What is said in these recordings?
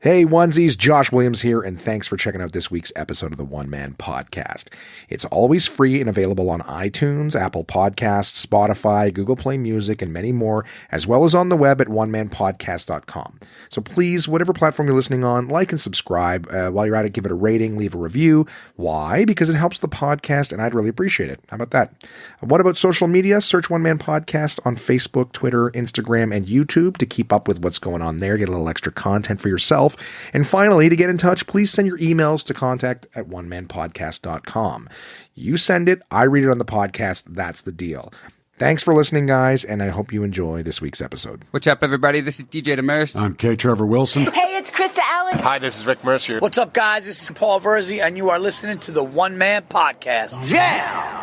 Hey onesies, Josh Williams here, and thanks for checking out this week's episode of the One Man Podcast. It's always free and available on iTunes, Apple Podcasts, Spotify, Google Play Music, and many more, as well as on the web at onemanpodcast.com. So please, whatever platform you're listening on, like and subscribe. While you're at it, give it a rating, leave a review. Why? Because it helps the podcast, and I'd really appreciate it. How about that? What about social media? Search One Man Podcast on Facebook, Twitter, Instagram, and YouTube to keep up with what's going on there. Get a little extra content for yourself. And finally, to get in touch, please send your emails to contact@onemanpodcast.com. You send it, I read it on the podcast. That's the deal. Thanks for listening, guys, and I hope you enjoy this week's episode. What's up, everybody? This is DJ Demers. I'm K. Trevor Wilson. Hey, it's Krista Allen. Hi, this is Rick Mercier. What's up, guys? This is Paul Verzi, and you are listening to the One Man Podcast. Yeah!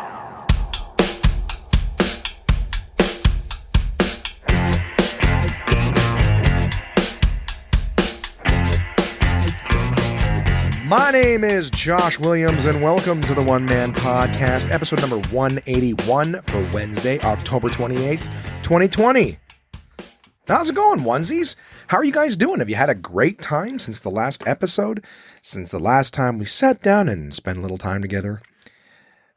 My name is Josh Williams, and welcome to the One Man Podcast, episode number 181 for Wednesday, October 28th, 2020. How's it going, onesies? How are you guys doing? Have you had a great time since the last episode? Since the last time we sat down and spent a little time together?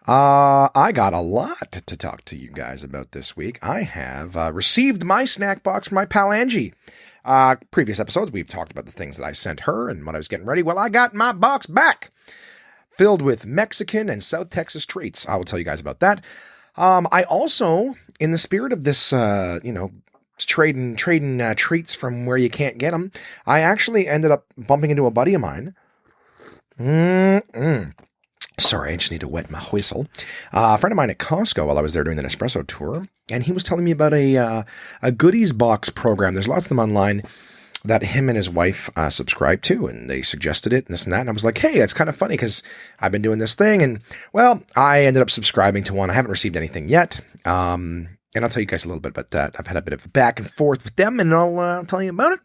I got a lot to talk to you guys about this week. I have received my snack box from my pal Angie. Previous episodes, we've talked about the things that I sent her and when I was getting ready. Well, I got my box back, filled with Mexican and South Texas treats. I will tell you guys about that. I also, in the spirit of this, trading treats from where you can't get them, I actually ended up bumping into a buddy of mine. Sorry, I just need to wet my whistle. A friend of mine at Costco while I was there doing the Nespresso tour, and he was telling me about a goodies box program. There's lots of them online that him and his wife subscribe to, and they suggested it and this and that. And I was like, hey, that's kind of funny because I've been doing this thing, and well, I ended up subscribing to one. I haven't received anything yet. And I'll tell you guys a little bit about that. I've had a bit of a back and forth with them, and I'll tell you about it.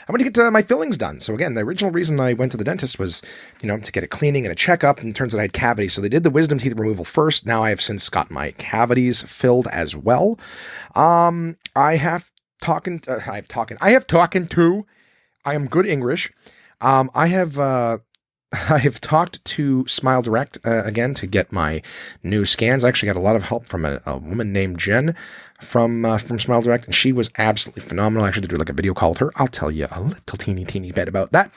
I want to get my fillings done. So again, the original reason I went to the dentist was, to get a cleaning and a checkup, and it turns out I had cavities. So they did the wisdom teeth removal first. Now I have since got my cavities filled as well. I am good English. I have talked to Smile Direct again to get my new scans. I actually got a lot of help from a woman named Jen from Smile Direct, and she was absolutely phenomenal. I actually did like a video call with her. I'll tell you a little teeny bit about that.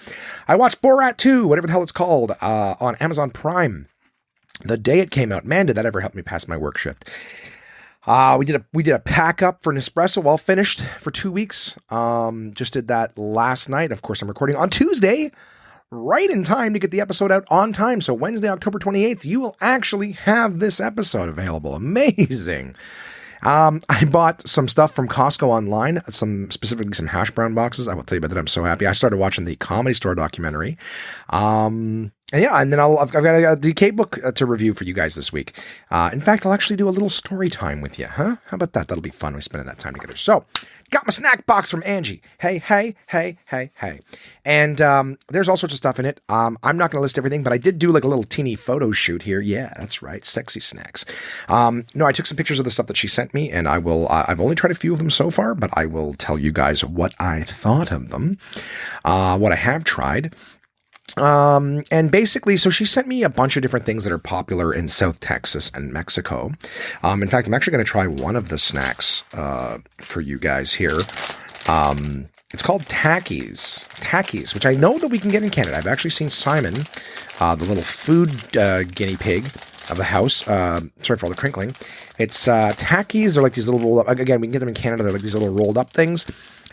I watched Borat 2, whatever the hell it's called, on Amazon Prime the day it came out. Man, did that ever help me pass my work shift. We did a pack up for Nespresso, all finished for 2 weeks. Just did that last night. Of course, I'm recording on Tuesday, right in time to get the episode out on time. So Wednesday, October 28th, you will actually have this episode available. Amazing. I bought some stuff from Costco online, specifically some hash brown boxes. I will tell you about that. I'm so happy. I started watching the Comedy Store documentary. And then I've got a DK book to review for you guys this week. In fact, I'll actually do a little story time with you, huh? How about that? That'll be fun. We're spending that time together. So, got my snack box from Angie. Hey. And there's all sorts of stuff in it. I'm not going to list everything, but I did do like a little teeny photo shoot here. Yeah, that's right. Sexy snacks. No, I took some pictures of the stuff that she sent me, and I've only tried a few of them so far, but I will tell you guys what I thought of them, what I have tried. And basically, so she sent me a bunch of different things that are popular in South Texas and Mexico. In fact, I'm actually going to try one of the snacks, for you guys here. It's called Takis, which I know that we can get in Canada. I've actually seen Simon, the little food, guinea pig of the house. Sorry for all the crinkling. It's, Takis are like these little rolled up, again, we can get them in Canada. They're like these little rolled up things.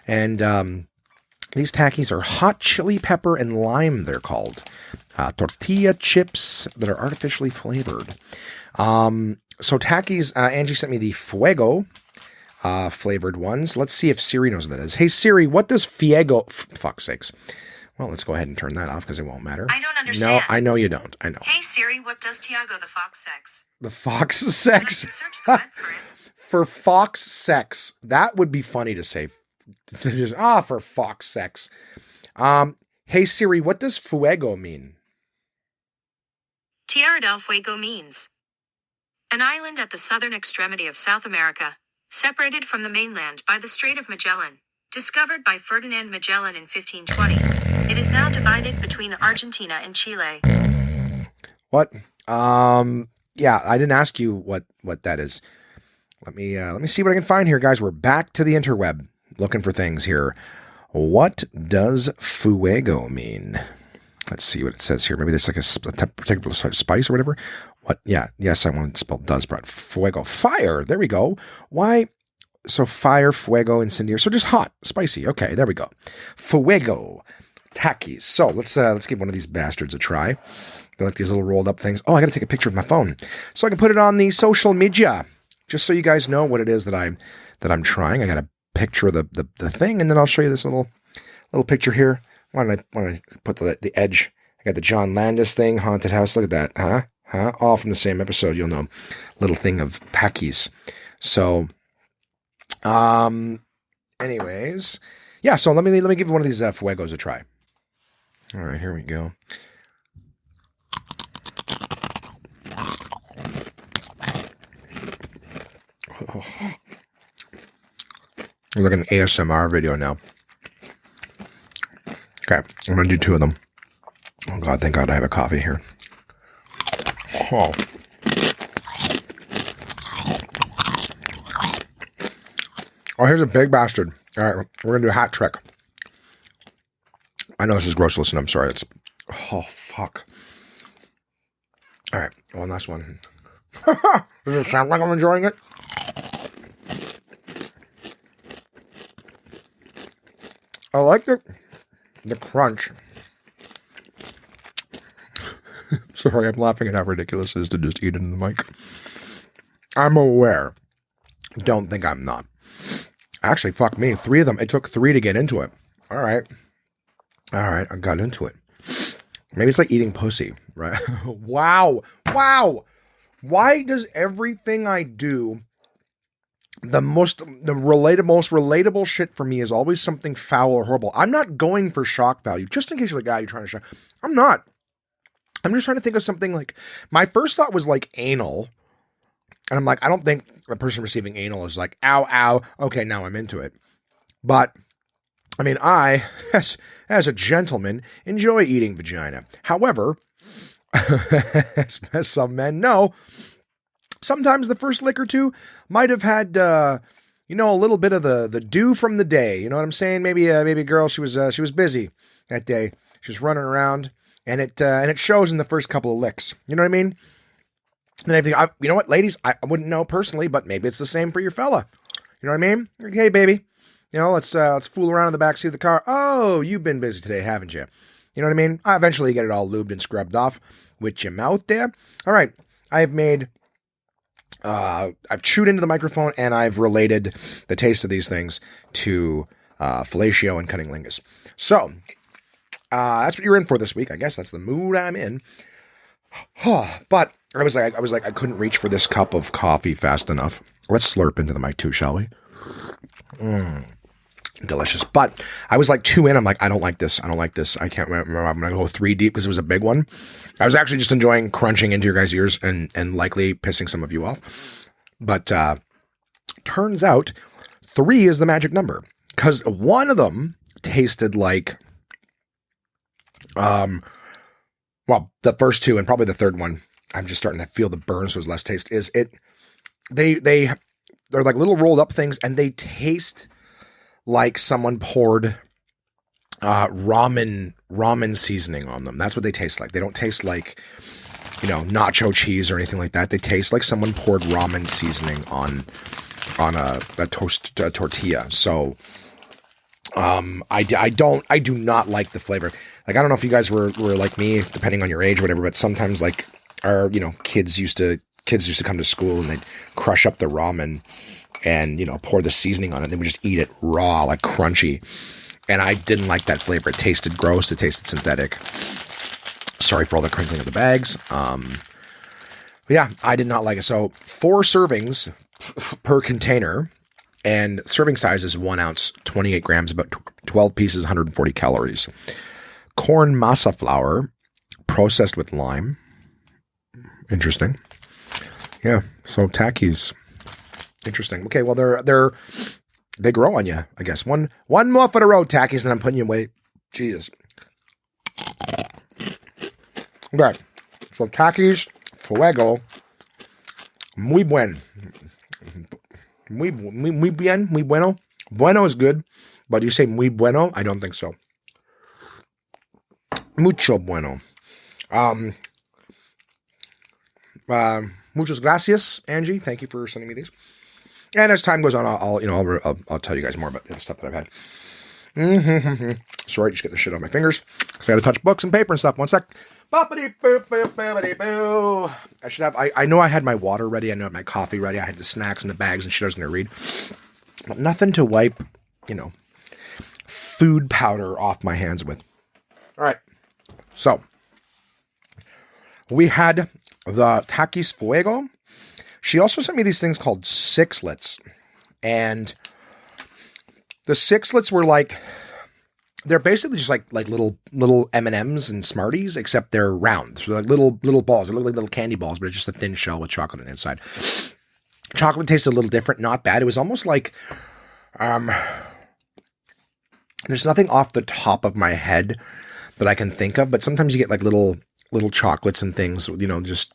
And, these Takis are hot chili pepper and lime, they're called. Tortilla chips that are artificially flavored. So Takis, Angie sent me the Fuego flavored ones. Let's see if Siri knows what that is. Hey Siri, what does Fuego... fuck's sakes. Well, let's go ahead and turn that off because it won't matter. I don't understand. No, I know you don't. I know. Hey Siri, what does Tiago the fox sex? The fox sex? I can search the web for it. For fox sex. That would be funny to say. Just, for fox sex. Hey Siri, what does Fuego mean? Tierra del Fuego means an island at the southern extremity of South America, separated from the mainland by the Strait of Magellan. Discovered by Ferdinand Magellan in 1520, it is now divided between Argentina and Chile. What? Yeah, I didn't ask you what that is. Let me see what I can find here, guys. We're back to the interweb looking for things here. What does fuego mean? Let's see what it says here. Maybe there's like a particular spice or whatever. What? Yeah. Yes, I want to spell does, but fuego. Fire. There we go. Why? So fire, fuego, incendiary. So just hot, spicy. Okay, there we go. Fuego. Takis. So let's give one of these bastards a try. They're like these little rolled up things. Oh, I got to take a picture of my phone so I can put it on the social media, just so you guys know what it is that I'm trying. I got a picture of the thing, and then I'll show you this little picture here. Why don't I put the edge? I got the John Landis thing, haunted house. Look at that, huh? All from the same episode. You'll know, little thing of Takis. So, anyways, yeah. So let me give one of these fuegos a try. All right, here we go. Oh. It's like an ASMR video now. Okay, I'm going to do two of them. Oh, God, thank God I have a coffee here. Oh. Oh, here's a big bastard. All right, we're going to do a hat trick. I know this is gross. Listen, I'm sorry. Oh, fuck. All right, one last one. Does it sound like I'm enjoying it? I like the crunch. Sorry, I'm laughing at how ridiculous it is to just eat it in the mic. I'm aware. Don't think I'm not. Actually, fuck me. 3 of them. It took 3 to get into it. All right, I got into it. Maybe it's like eating pussy, right? Wow. Why does everything I do, the most relatable shit for me is always something foul or horrible? I'm not going for shock value, just in case you're like, you're trying to shock. I'm not. I'm just trying to think of something like, my first thought was like anal. And I'm like, I don't think a person receiving anal is like, ow. Okay, now I'm into it. But I mean, I, as a gentleman, enjoy eating vagina. However, as some men know, sometimes the first lick or two might have had, a little bit of the dew from the day. You know what I'm saying? Maybe a girl, she was busy that day. She was running around, and it shows in the first couple of licks. You know what I mean? And I think, you know what, ladies, I wouldn't know personally, but maybe it's the same for your fella. You know what I mean? Okay, baby. Let's fool around in the backseat of the car. Oh, you've been busy today, haven't you? You know what I mean? I eventually get it all lubed and scrubbed off with your mouth there. All right. I've chewed into the microphone, and I've related the taste of these things to fellatio and cunnilingus. So, that's what you're in for this week. I guess that's the mood I'm in. But I was like, I couldn't reach for this cup of coffee fast enough. Let's slurp into the mic too, shall we? Delicious. But I was like 2 in. I'm like, I don't like this. I can't remember. I'm going to go 3 deep because it was a big one. I was actually just enjoying crunching into your guys' ears and likely pissing some of you off. But turns out 3 is the magic number, because one of them tasted like, the first 2 and probably the third one, I'm just starting to feel the burn, so there's less taste. They're like little rolled up things, and they taste like someone poured ramen seasoning on them. That's what they taste like. They don't taste like, nacho cheese or anything like that. They taste like someone poured ramen seasoning on a tortilla. So I do not like the flavor. Like, I don't know if you guys were like me, depending on your age or whatever, but sometimes like our kids used to come to school and they'd crush up the ramen and, pour the seasoning on it. They would just eat it raw, like crunchy. And I didn't like that flavor. It tasted gross. It tasted synthetic. Sorry for all the crinkling of the bags. Yeah, I did not like it. So 4 servings per container, and serving size is 1 ounce, 28 grams, about 12 pieces, 140 calories. Corn masa flour, processed with lime. Interesting. Yeah, so Takis. Interesting. Okay, well, they're they grow on you, I guess. One more for the road, Takis, and I'm putting you away. Jesus. Okay. So Takis Fuego. Muy buen. Muy bien. Muy bueno. Bueno is good. But you say muy bueno? I don't think so. Mucho bueno. Muchas gracias, Angie. Thank you for sending me these. And as time goes on, I'll tell you guys more about the stuff that I've had. Sorry, just get the shit on my fingers. So I got to touch books and paper and stuff. One sec. I should have. I know I had my water ready. I know I had my coffee ready. I had the snacks in the bags and shit I was going to read, but nothing to wipe, food powder off my hands with. All right. So we had the Takis Fuego. She also sent me these things called sixlets, and the sixlets were they're basically just like little M&Ms and Smarties, except they're round. So like little balls. They look like little candy balls, but it's just a thin shell with chocolate on the inside. Chocolate tastes a little different, not bad. It was almost like, there's nothing off the top of my head that I can think of, but sometimes you get like little chocolates and things, just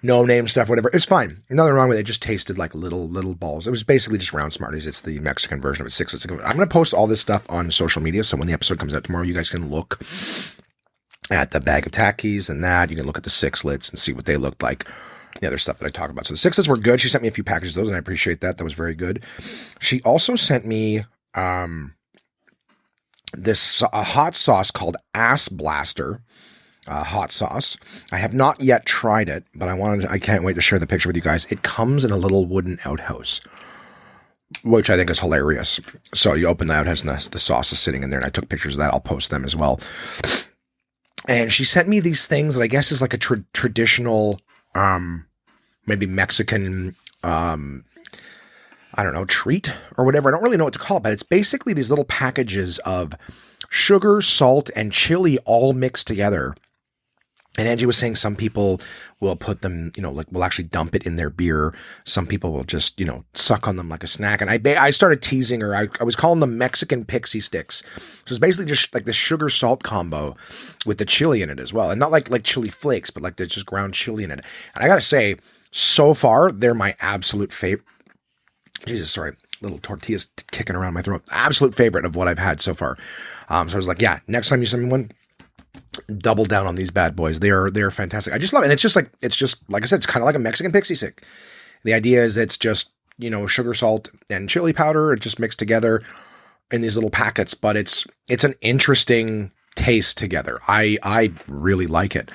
no name stuff, whatever. It's fine. Nothing wrong with it. It just tasted like little balls. It was basically just round Smarties. It's the Mexican version of it. Sixlets. I'm going to post all this stuff on social media. So when the episode comes out tomorrow, you guys can look at the bag of Takis and that. You can look at the sixlets and see what they looked like. The other stuff that I talk about. So the sixlets were good. She sent me a few packages of those and I appreciate that. That was very good. She also sent me, this hot sauce called Ass Blaster. Hot sauce. I have not yet tried it, but I can't wait to share the picture with you guys. It comes in a little wooden outhouse, which I think is hilarious. So you open the outhouse and the sauce is sitting in there, and I took pictures of that. I'll post them as well. And she sent me these things that I guess is like a traditional, maybe Mexican, I don't know, treat or whatever. I don't really know what to call it, but it's basically these little packages of sugar, salt, and chili all mixed together. And Angie was saying some people will put them, will actually dump it in their beer. Some people will just, suck on them like a snack. And I started teasing her. I was calling them Mexican Pixie sticks. So it's basically just like the sugar salt combo with the chili in it as well. And not like chili flakes, but like there's just ground chili in it. And I got to say, so far, they're my absolute favorite. Jesus, sorry. Little tortillas kicking around my throat. Absolute favorite of what I've had so far. So I was like, yeah, next time you send me one, double down on these bad boys. They're fantastic. I just love it. And it's just like I said, it's kind of like a Mexican Pixie stick. The idea is it's just, sugar, salt, and chili powder. It just mixed together in these little packets, but it's an interesting taste together. I really like it.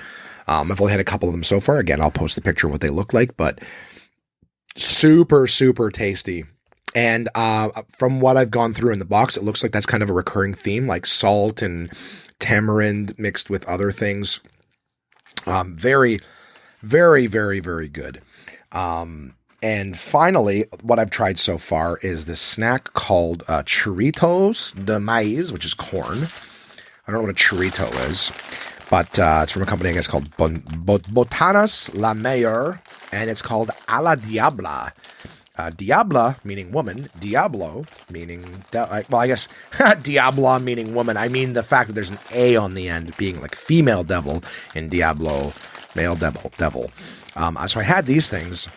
I've only had a couple of them so far. Again, I'll post the picture of what they look like, but super, super tasty. And from what I've gone through in the box, it looks like that's kind of a recurring theme, like salt and tamarind mixed with other things. Very, very, very, very good. And finally, what I've tried so far is this snack called Churritos de Maíz, which is corn. I don't know what a churrito is, but it's from a company, I guess, called Botanas La Mayor, and it's called A la Diabla. Diabla meaning woman, Diablo meaning, I guess Diabla meaning woman. I mean the fact that there's an A on the end being like female devil and Diablo, male devil. So I had these things.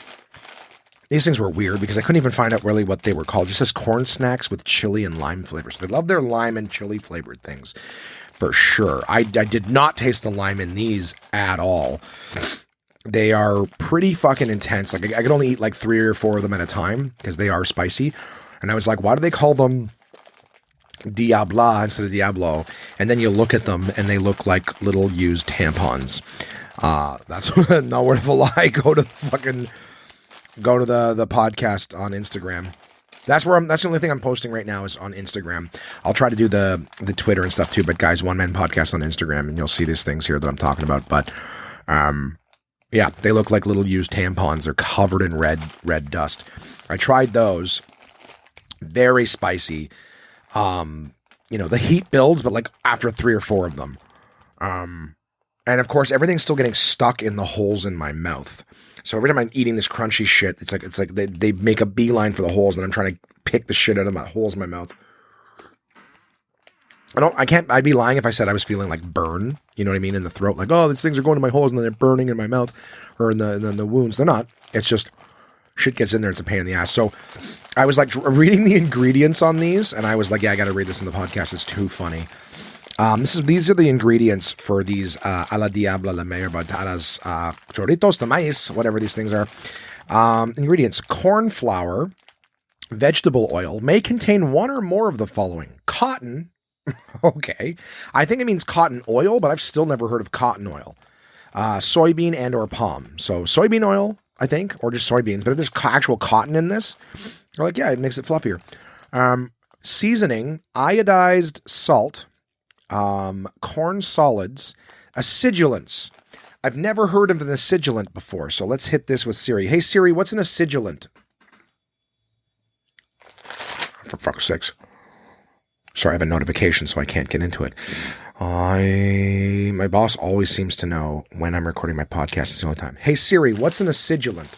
These things were weird because I couldn't even find out really what they were called. It just says corn snacks with chili and lime flavors. They love their lime and chili flavored things for sure. I did not taste the lime in these at all. They are pretty fucking intense. Like I could only eat like 3 or 4 of them at a time because they are spicy. And I was like, why do they call them Diabla instead of Diablo? And then you look at them and they look like little used tampons. That's not worth a lie. Go to the podcast on Instagram. That's the only thing I'm posting right now is on Instagram. I'll try to do the Twitter and stuff too, but guys, One Man Podcast on Instagram, and you'll see these things here that I'm talking about. But, yeah, they look like little used tampons. They're covered in red dust. I tried those. Very spicy. The heat builds, but like after 3 or 4 of them. And of course, everything's still getting stuck in the holes in my mouth. So every time I'm eating this crunchy shit, it's like they make a beeline for the holes, and I'm trying to pick the shit out of my holes in my mouth. I'd be lying if I said I was feeling like burn, you know what I mean, in the throat. Like, oh, these things are going to my holes and then they're burning in my mouth or in the wounds. They're not. It's just shit gets in there. It's a pain in the ass. So I was like reading the ingredients on these, and I was like, yeah, I got to read this in the podcast. It's too funny. These are the ingredients for these a la diabla la mayor batatas chorritos de maíz, whatever these things are. Ingredients: corn flour, vegetable oil, may contain one or more of the following: cotton. Okay, I think it means cotton oil, but I've still never heard of cotton oil. Soybean and or palm. So soybean oil, I think, or just soybeans. But if there's actual cotton in this, they're like, yeah, it makes it fluffier. Seasoning: iodized salt. Corn solids, acidulants. I've never heard of an acidulant before, so let's hit this with Siri. Hey Siri, what's an acidulant? For fuck's sakes. Sorry, I have a notification, so I can't get into it. My boss always seems to know when I'm recording my podcast. It's the only time. Hey Siri, what's an acidulant?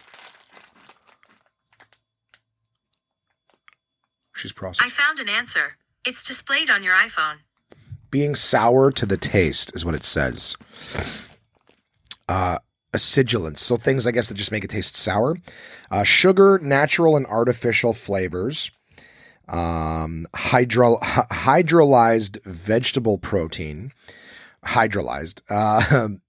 She's processing. I found an answer. It's displayed on your iPhone. Being sour to the taste is what it says. Acidulants. So things, I guess, that just make it taste sour. Sugar, natural and artificial flavors. Hydrolyzed vegetable protein. Hydrolyzed.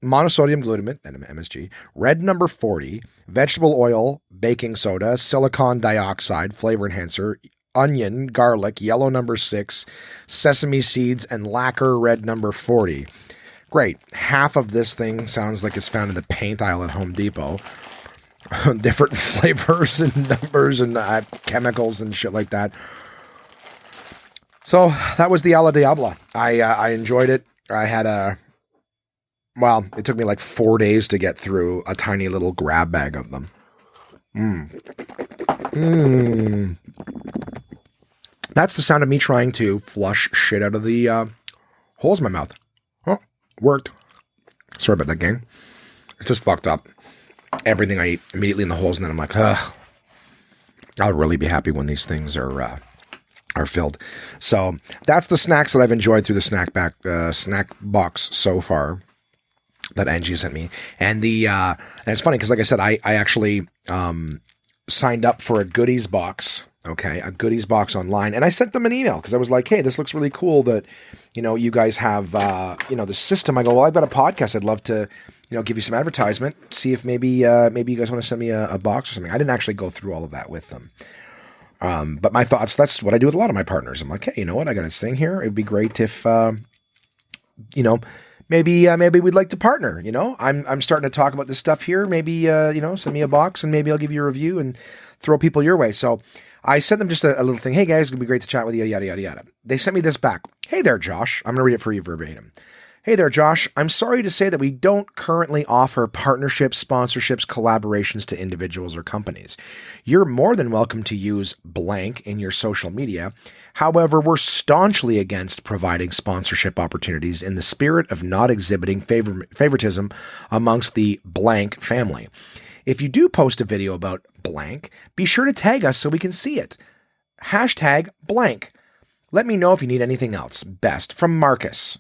Monosodium glutamate, MSG. Red number 40. Vegetable oil, baking soda, silicon dioxide, flavor enhancer, onion, garlic, yellow number 6, sesame seeds, and lacquer, red number 40. Great. Half of this thing sounds like it's found in the paint aisle at Home Depot. Different flavors and numbers and chemicals and shit like that. So that was the Ala Diabla. I enjoyed it. I had it took me like 4 days to get through a tiny little grab bag of them. That's the sound of me trying to flush shit out of the holes in my mouth. Oh, worked. Sorry about that, gang. It's just fucked up. Everything I eat immediately in the holes, and then I'm like, ugh. I'll really be happy when these things are filled. So that's the snacks that I've enjoyed through the snack box so far that Angie sent me. And and it's funny because, like I said, I actually signed up for a goodies box. Okay, a goodies box online. And I sent them an email because I was like, hey, this looks really cool that, you guys have, the system. I go, well, I've got a podcast. I'd love to, give you some advertisement, see if maybe you guys want to send me a box or something. I didn't actually go through all of that with them. But my thoughts, that's what I do with a lot of my partners. I'm like, hey, you know what? I got this thing here. It'd be great if, maybe we'd like to partner, I'm starting to talk about this stuff here. Maybe, send me a box and maybe I'll give you a review and throw people your way. So I sent them just a little thing. Hey guys, it'd be great to chat with you. Yada, yada, yada. They sent me this back. Hey there, Josh. I'm going to read it for you verbatim. Hey there, Josh. I'm sorry to say that we don't currently offer partnerships, sponsorships, collaborations to individuals or companies. You're more than welcome to use blank in your social media. However, we're staunchly against providing sponsorship opportunities in the spirit of not exhibiting favoritism amongst the blank family. If you do post a video about blank, be sure to tag us so we can see it. Hashtag blank. Let me know if you need anything else. Best. From Marcus,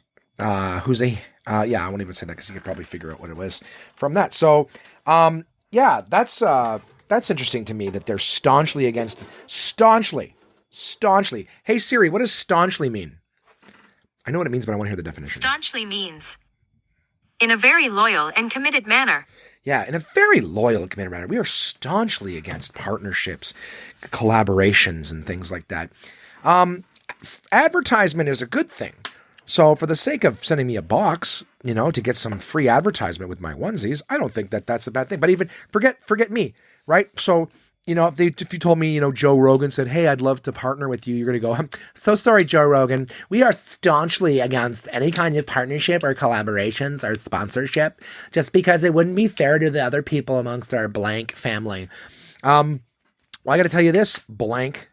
who's I won't even say that because you could probably figure out what it was from that. So, that's interesting to me that they're staunchly against, staunchly. Hey Siri, what does staunchly mean? I know what it means, but I want to hear the definition. Staunchly means in a very loyal and committed manner. Yeah, in a very loyal and committed manner. We are staunchly against partnerships, collaborations, and things like that. Advertisement is a good thing. So for the sake of sending me a box, to get some free advertisement with my onesies, I don't think that that's a bad thing. But even forget me, right? So, if you told me, Joe Rogan said, hey, I'd love to partner with you, you're going to go, I'm so sorry, Joe Rogan. We are staunchly against any kind of partnership or collaborations or sponsorship just because it wouldn't be fair to the other people amongst our blank family. Well, I got to tell you this, blank.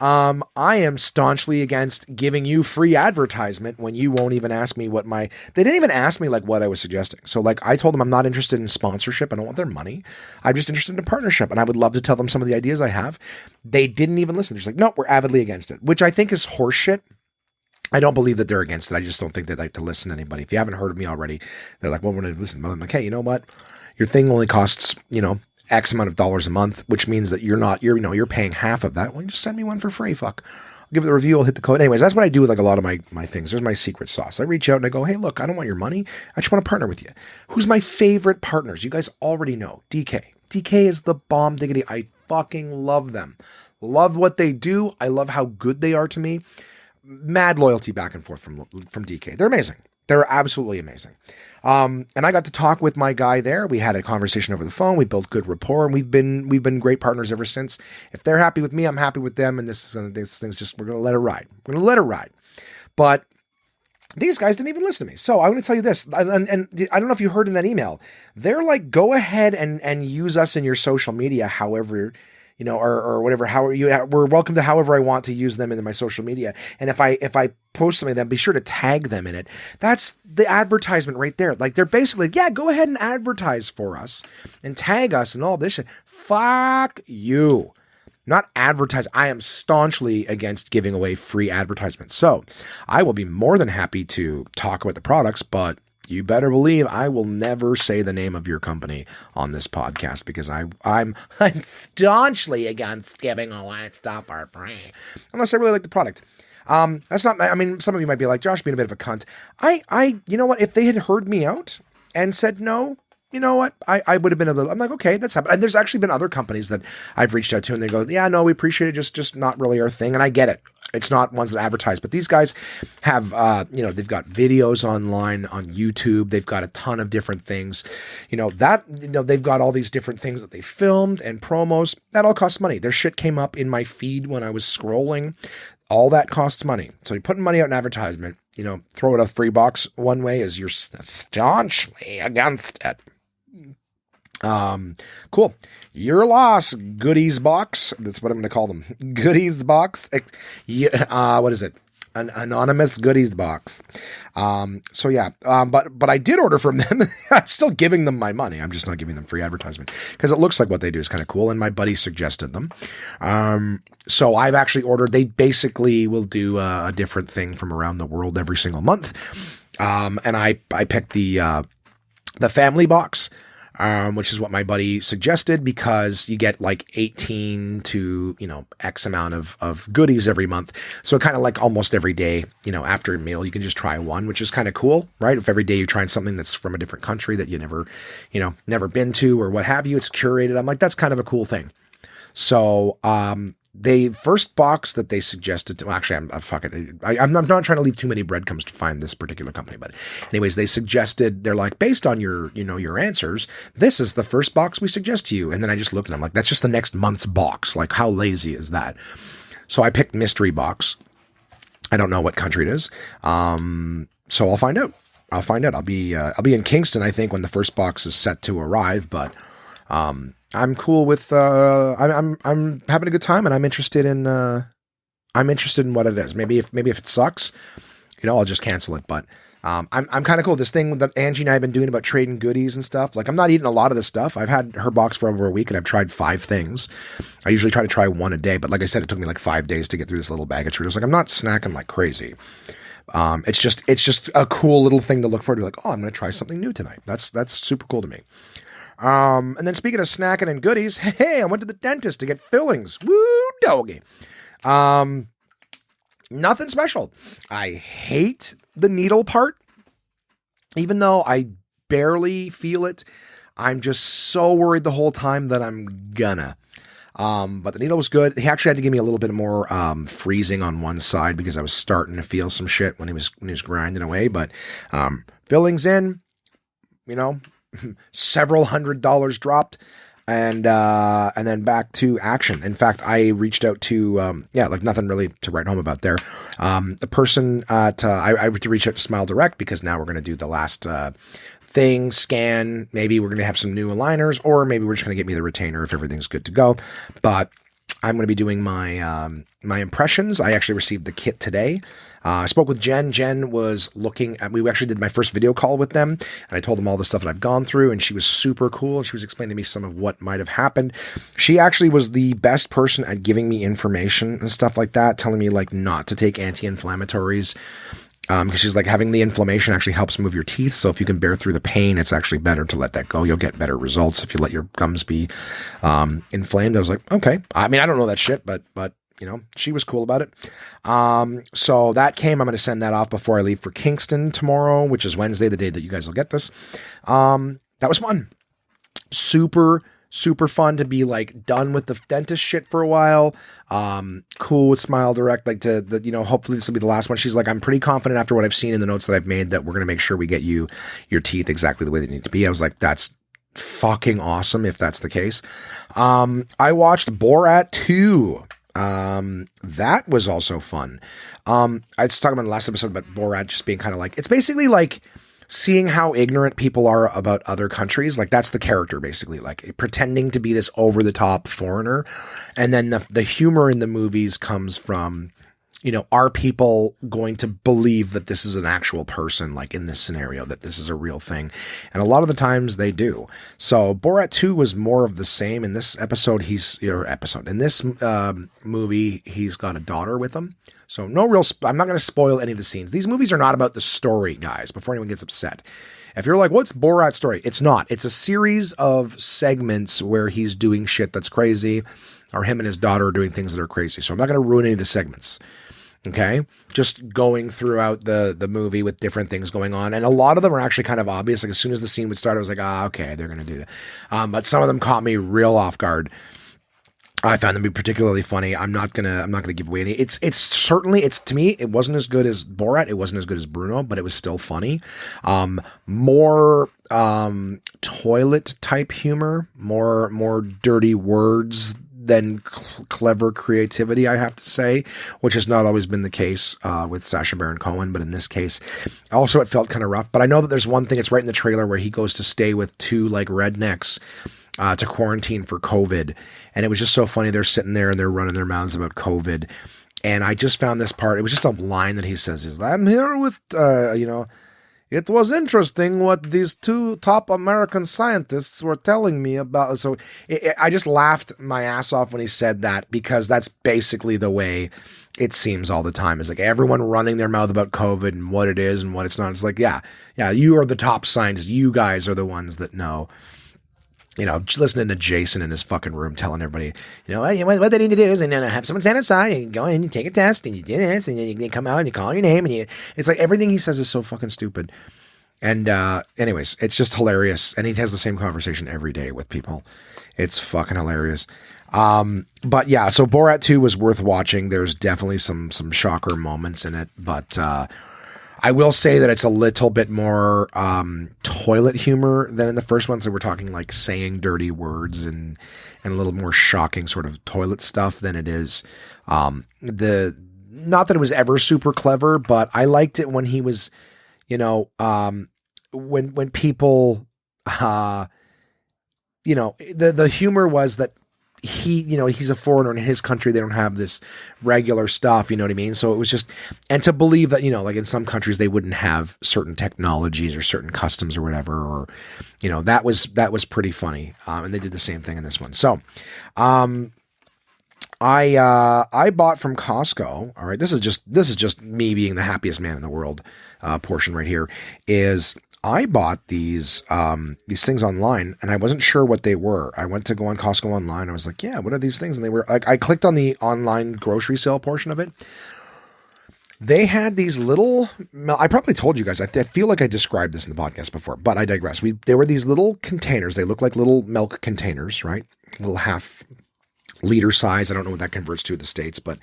I am staunchly against giving you free advertisement when you won't even ask me they didn't even ask me like what I was suggesting. So like I told them I'm not interested in sponsorship. I don't want their money. I'm just interested in a partnership, and I would love to tell them some of the ideas I have. They didn't even listen. They're just like, no, we're avidly against it, which I think is horseshit. I don't believe that they're against it. I just don't think they'd like to listen to anybody. If you haven't heard of me already, they're like, well, we're going to listen. I'm like, hey, you know what? Your thing only costs, X amount of dollars a month, which means that you're paying half of that. Well, just send me one for free. Fuck. I'll give it the review. I'll hit the code. Anyways, that's what I do with like a lot of my things. There's my secret sauce. I reach out and I go, hey, look, I don't want your money. I just want to partner with you. Who's my favorite partners? You guys already know. DK. DK is the bomb diggity. I fucking love them. Love what they do. I love how good they are to me. Mad loyalty back and forth from DK. They're amazing. They're absolutely amazing. And I got to talk with my guy there. We had a conversation over the phone. We built good rapport, and we've been great partners ever since. If they're happy with me, I'm happy with them. And this thing's just, we're going to let it ride. We're going to let it ride. But these guys didn't even listen to me. So I'm going to tell you this, and I don't know if you heard in that email, they're like, go ahead and use us in your social media, however, or whatever, we're welcome to however I want to use them in my social media. And if I post something, then be sure to tag them in it. That's the advertisement right there. Like they're basically, yeah, go ahead and advertise for us and tag us and all this shit. Fuck you. Not advertise. I am staunchly against giving away free advertisements. So I will be more than happy to talk about the products, but you better believe I will never say the name of your company on this podcast, because I'm staunchly against giving away stuff for free unless I really like the product. That's not, I mean, some of you might be like, Josh being a bit of a cunt. You know what? If they had heard me out and said no, you know what? I would have been I'm like, okay, that's happened. And there's actually been other companies that I've reached out to and they go, yeah, no, we appreciate it. Just not really our thing. And I get it. It's not ones that advertise, but these guys have, they've got videos online on YouTube. They've got a ton of different things, they've got all these different things that they filmed and promos. That all costs money. Their shit came up in my feed when I was scrolling. All that costs money. So you're putting money out in advertisement, throw it a free box one way is you're staunchly against it. Cool. Your loss, goodies box. That's what I'm going to call them. Goodies box. What is it? An anonymous goodies box. So yeah. But I did order from them. I'm still giving them my money. I'm just not giving them free advertisement because it looks like what they do is kind of cool. And my buddy suggested them. So I've actually ordered, they basically will do a different thing from around the world every single month. And I picked the family box. Which is what my buddy suggested, because you get like 18 to, X amount of goodies every month. So kind of like almost every day, after a meal, you can just try one, which is kind of cool, right? If every day you're trying something that's from a different country that you never been to or what have you, it's curated. I'm like, that's kind of a cool thing. So, the first box that they suggested to, well, actually, I'm not trying to leave too many breadcrumbs to find this particular company, but anyways, they suggested, they're like, based on your answers, this is the first box we suggest to you. And then I just looked at them like, that's just the next month's box. Like, how lazy is that? So I picked mystery box. I don't know what country it is. So I'll find out. I'll be in Kingston, I think, when the first box is set to arrive, but, I'm cool with, I'm having a good time, and I'm interested in what it is. Maybe if it sucks, I'll just cancel it. But, I'm kind of cool. This thing that Angie and I have been doing about trading goodies and stuff. Like, I'm not eating a lot of this stuff. I've had her box for over a week and I've tried 5 things. I usually try to try one a day, but like I said, it took me like 5 days to get through this little bag of Cheetos. Like, I'm not snacking like crazy. It's just a cool little thing to look forward to. Like, oh, I'm going to try something new tonight. That's super cool to me. And then speaking of snacking and goodies, hey, I went to the dentist to get fillings. Woo, doggy. Nothing special. I hate the needle part, even though I barely feel it. I'm just so worried the whole time that I'm gonna. But the needle was good. He actually had to give me a little bit more freezing on one side because I was starting to feel some shit when he was grinding away. But fillings in, several $100s dropped, and then back to action. In fact, I reached out to nothing really to write home about there. The person I reached out to Smile Direct because now we're going to do the last thing, scan. Maybe we're going to have some new aligners, or maybe we're just going to get me the retainer if everything's good to go. But I'm going to be doing my my impressions. I actually received the kit today. I spoke with Jen. Jen was looking at, we actually did my first video call with them, and I told them all the stuff that I've gone through, and she was super cool, and she was explaining to me some of what might have happened. She actually was the best person at giving me information and stuff like that, telling me like not to take anti-inflammatories, because she's like, having the inflammation actually helps move your teeth. So if you can bear through the pain, it's actually better to let that go. You'll get better results if you let your gums be inflamed. I was like, okay. I mean, I don't know that shit, but you know, she was cool about it. So that came. I'm going to send that off before I leave for Kingston tomorrow, which is Wednesday, the day that you guys will get this. That was fun. Super fun to be like done with the dentist shit for a while. Cool with Smile Direct, like you know, hopefully this will be the last one. She's like, I'm pretty confident after what I've seen in the notes that I've made that we're going to make sure we get you your teeth exactly the way they need to be. I was like, that's fucking awesome if that's the case. I watched Borat 2. That was also fun. I was talking about the last episode about Borat just being kind of like, it's basically like seeing how ignorant people are about other countries. Like that's the character basically, like pretending to be this over the top foreigner. And then the humor in the movies comes from, you know, are people going to believe that this is an actual person, like in this scenario, that this is a real thing? And a lot of the times they do. So Borat 2 was more of the same. In this episode, in this movie, he's got a daughter with him. So no real, I'm not going to spoil any of the scenes. These movies are not about the story, guys, before anyone gets upset. If you're like, what's Borat's story? It's not. It's a series of segments where he's doing shit that's crazy, or him and his daughter are doing things that are crazy. So I'm not going to ruin any of the segments. Okay. Just going throughout the movie with different things going on. And a lot of them are actually kind of obvious. Like as soon as the scene would start, I was like, okay, they're going to do that. But some of them caught me real off guard. I found them to be particularly funny. I'm not gonna give away any. It's certainly, to me, it wasn't as good as Borat. It wasn't as good as Bruno, but it was still funny. More toilet type humor, more dirty words than clever creativity, I have to say, which has not always been the case with Sacha Baron Cohen, but in this case, also it felt kind of rough. But I know that there's one thing, it's right in the trailer where he goes to stay with two like rednecks to quarantine for COVID. And it was just so funny. They're sitting there and they're running their mouths about COVID. And I just found this part, it was just a line that he says is, I'm here with, it was interesting what these two top American scientists were telling me about. So I just laughed my ass off when he said that, because that's basically the way it seems all the time. It's like everyone running their mouth about COVID and what it is and what it's not. It's like, yeah, you are the top scientists. You guys are the ones that know. You know, just listening to Jason in his fucking room telling everybody, what they need to do is, and then have someone stand outside and go in and take a test and you do this and then you come out and you call your name and it's like everything he says is so fucking stupid. And anyways, it's just hilarious. And he has the same conversation every day with people. It's fucking hilarious. But yeah, so Borat 2 was worth watching. There's definitely some shocker moments in it, but I will say that it's a little bit more toilet humor than in the first one. So we're talking like saying dirty words and a little more shocking sort of toilet stuff than it is. Not that it was ever super clever, but I liked it when he was, when people, the humor was that he's a foreigner in his country. They don't have this regular stuff. You know what I mean? So it was just, and to believe that, like in some countries they wouldn't have certain technologies or certain customs or whatever, or, that was pretty funny. And they did the same thing in this one. So, I bought from Costco. All right. This is just me being the happiest man in the world, portion right here is, I bought these things online and I wasn't sure what they were. I went to go on Costco online. I was like, yeah, what are these things? And they were like, I clicked on the online grocery sale portion of it. They had these little, I probably told you guys, I feel like I described this in the podcast before, but I digress. There were these little containers. They look like little milk containers, right? Little half liter size. I don't know what that converts to in the States, but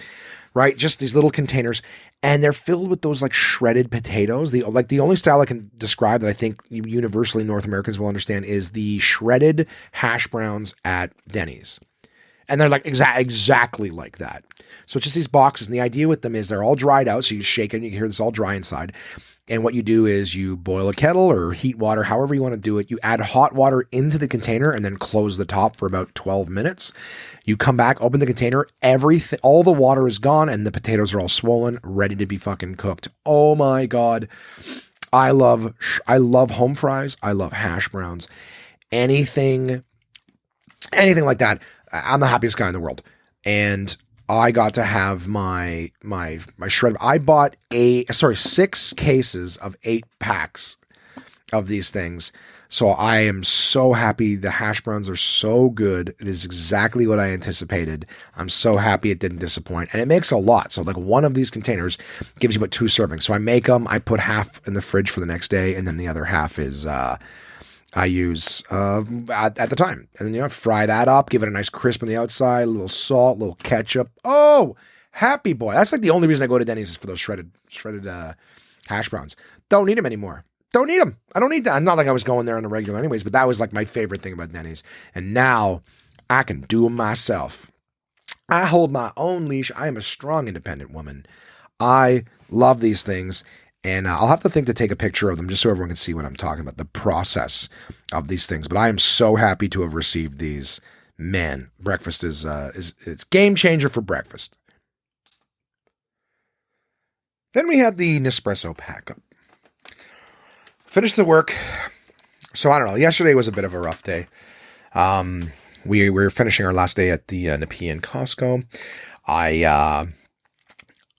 right. Just these little containers, and they're filled with those like shredded potatoes. The only style I can describe that I think universally North Americans will understand is the shredded hash browns at Denny's. And they're like exactly like that. So it's just these boxes. And the idea with them is they're all dried out. So you shake it and you can hear this all dry inside. And what you do is you boil a kettle or heat water, however you want to do it. You add hot water into the container and then close the top for about 12 minutes. You come back, open the container, all the water is gone and the potatoes are all swollen, ready to be fucking cooked. Oh my God. I love home fries. I love hash browns. Anything like that. I'm the happiest guy in the world. And I got to have my shred. I bought 6 cases of 8 packs of these things. So I am so happy. The hash browns are so good. It is exactly what I anticipated. I'm so happy it didn't disappoint. And it makes a lot. So like one of these containers gives you about 2 servings. So I make them, I put half in the fridge for the next day. And then the other half is, I use at the time. And then, fry that up, give it a nice crisp on the outside, a little salt, a little ketchup. Oh, happy boy. That's like the only reason I go to Denny's is for those shredded hash browns. Don't need them anymore. Don't need them. I don't need that. Not like I was going there on a regular anyways, but that was like my favorite thing about Denny's. And now I can do them myself. I hold my own leash. I am a strong, independent woman. I love these things. And I'll have to think to take a picture of them just so everyone can see what I'm talking about, the process of these things. But I am so happy to have received these. Man, breakfast is it's game changer for breakfast. Then we had the Nespresso pack up. Finished the work. So I don't know. Yesterday was a bit of a rough day. We were finishing our last day at the Nepean Costco.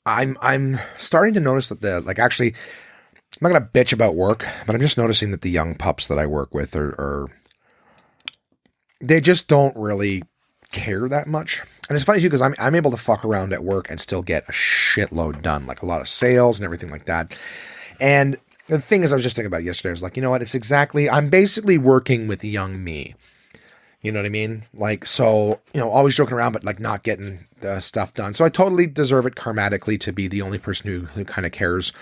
I'm starting to notice that actually, I'm not going to bitch about work, but I'm just noticing that the young pups that I work with they just don't really care that much. And it's funny too, because I'm able to fuck around at work and still get a shitload done, like a lot of sales and everything like that. And the thing is, I was just thinking about it yesterday. I was like, you know what? I'm basically working with young me. You know what I mean? Like, so, always joking around, but like not getting the stuff done. So I totally deserve it karmatically to be the only person who kind of cares.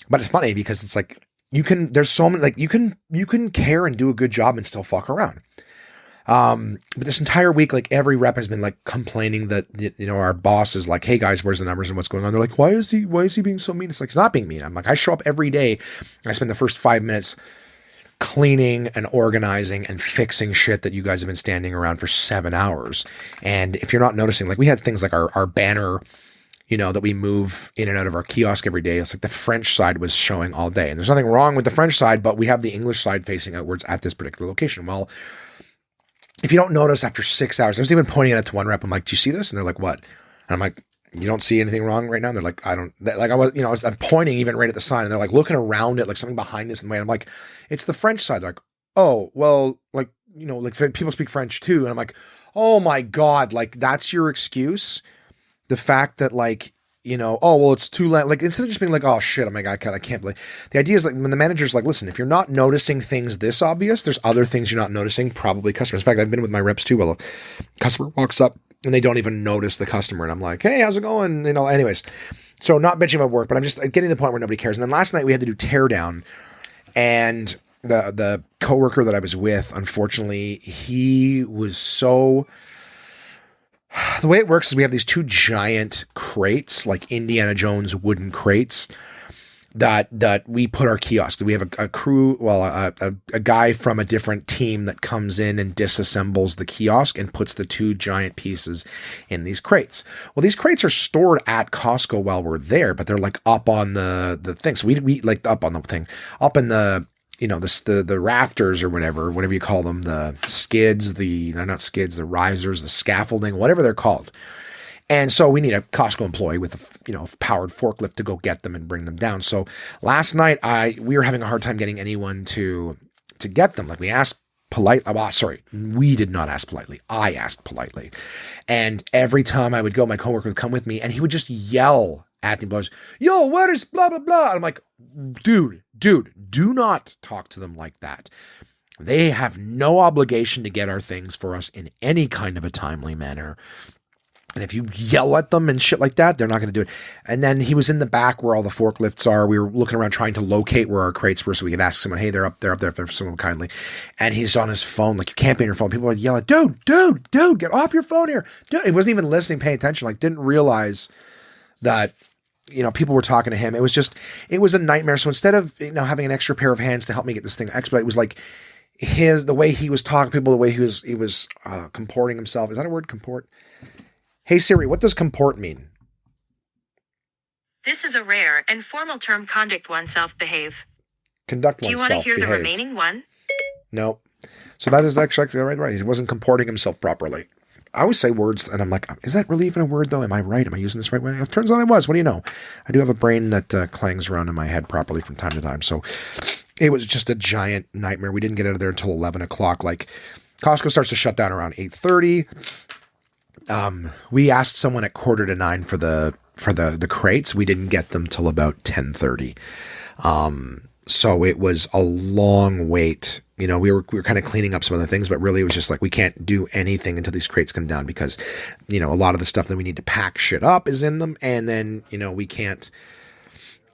But it's funny because it's like, there's so many, like you can care and do a good job and still fuck around. But this entire week, like every rep has been like complaining that, our boss is like, hey guys, where's the numbers and what's going on? They're like, why is he being so mean? It's like, it's not being mean. I'm like, I show up every day. I spend the first 5 minutes cleaning and organizing and fixing shit that you guys have been standing around for 7 hours. And if you're not noticing, like we had things like our banner, that we move in and out of our kiosk every day. It's like the French side was showing all day. And there's nothing wrong with the French side, but we have the English side facing outwards at this particular location. Well, if you don't notice after 6 hours, I was even pointing at it to one rep. I'm like, do you see this? And they're like, what? And I'm like, you don't see anything wrong right now? And they're like, I'm pointing even right at the sign and they're like looking around it, like something behind us in the way. And I'm like, it's the French side. They're like, oh, well, like, like people speak French too. And I'm like, oh my God, like that's your excuse. The fact that like, oh, well, it's too late. Like instead of just being like, oh shit, oh my God, I can't believe. The idea is like when the manager's like, listen, if you're not noticing things this obvious, there's other things you're not noticing, probably customers. In fact, I've been with my reps too. Well, a customer walks up and they don't even notice the customer. And I'm like, hey, how's it going? Anyways, so not bitching about work, but I'm just getting to the point where nobody cares. And then last night we had to do tear down and the coworker that I was with, unfortunately, he was so... The way it works is we have these 2 giant crates, like Indiana Jones wooden crates that we put our kiosk. We have a crew, a guy from a different team that comes in and disassembles the kiosk and puts the 2 giant pieces in these crates. Well, these crates are stored at Costco while we're there, but they're like up on the thing. So we like up on the thing, up in the, the rafters or whatever you call them, the skids, they're not skids, the risers, the scaffolding, whatever they're called. And so we need a Costco employee with a powered forklift to go get them and bring them down. So last night we were having a hard time getting anyone to get them. Like we asked politely. We did not ask politely. I asked politely. And every time I would go, my coworker would come with me and he would just yell at the employees, yo, where is blah, blah, blah. And I'm like, dude, do not talk to them like that. They have no obligation to get our things for us in any kind of a timely manner. And if you yell at them and shit like that, they're not going to do it. And then he was in the back where all the forklifts are. We were looking around trying to locate where our crates were so we could ask someone, hey, they're up there for someone kindly. And he's on his phone. Like, you can't be on your phone. People would yell at, dude, get off your phone here. Dude, he wasn't even listening, paying attention. Like, didn't realize that people were talking to him. It was a nightmare. So instead of, having an extra pair of hands to help me get this thing expedite, it was like the way he was talking to people, the way he was comporting himself. Is that a word, comport? Hey Siri, what does comport mean? This is a rare and formal term. Conduct oneself, behave. Conduct Do you oneself, want to hear behave. the remaining one? No. So that is actually right. He wasn't comporting himself properly. I always say words and I'm like, is that really even a word though? Am I right? Am I using this right way? It turns out I was. What do you know? I do have a brain that clangs around in my head properly from time to time. So it was just a giant nightmare. We didn't get out of there until 11 o'clock. Like Costco starts to shut down around 8:30. We asked someone at 8:45 for the crates. We didn't get them till about 10:30. So it was a long wait. We were kind of cleaning up some other things, but really it was just like, we can't do anything until these crates come down because, a lot of the stuff that we need to pack shit up is in them. And then, we can't,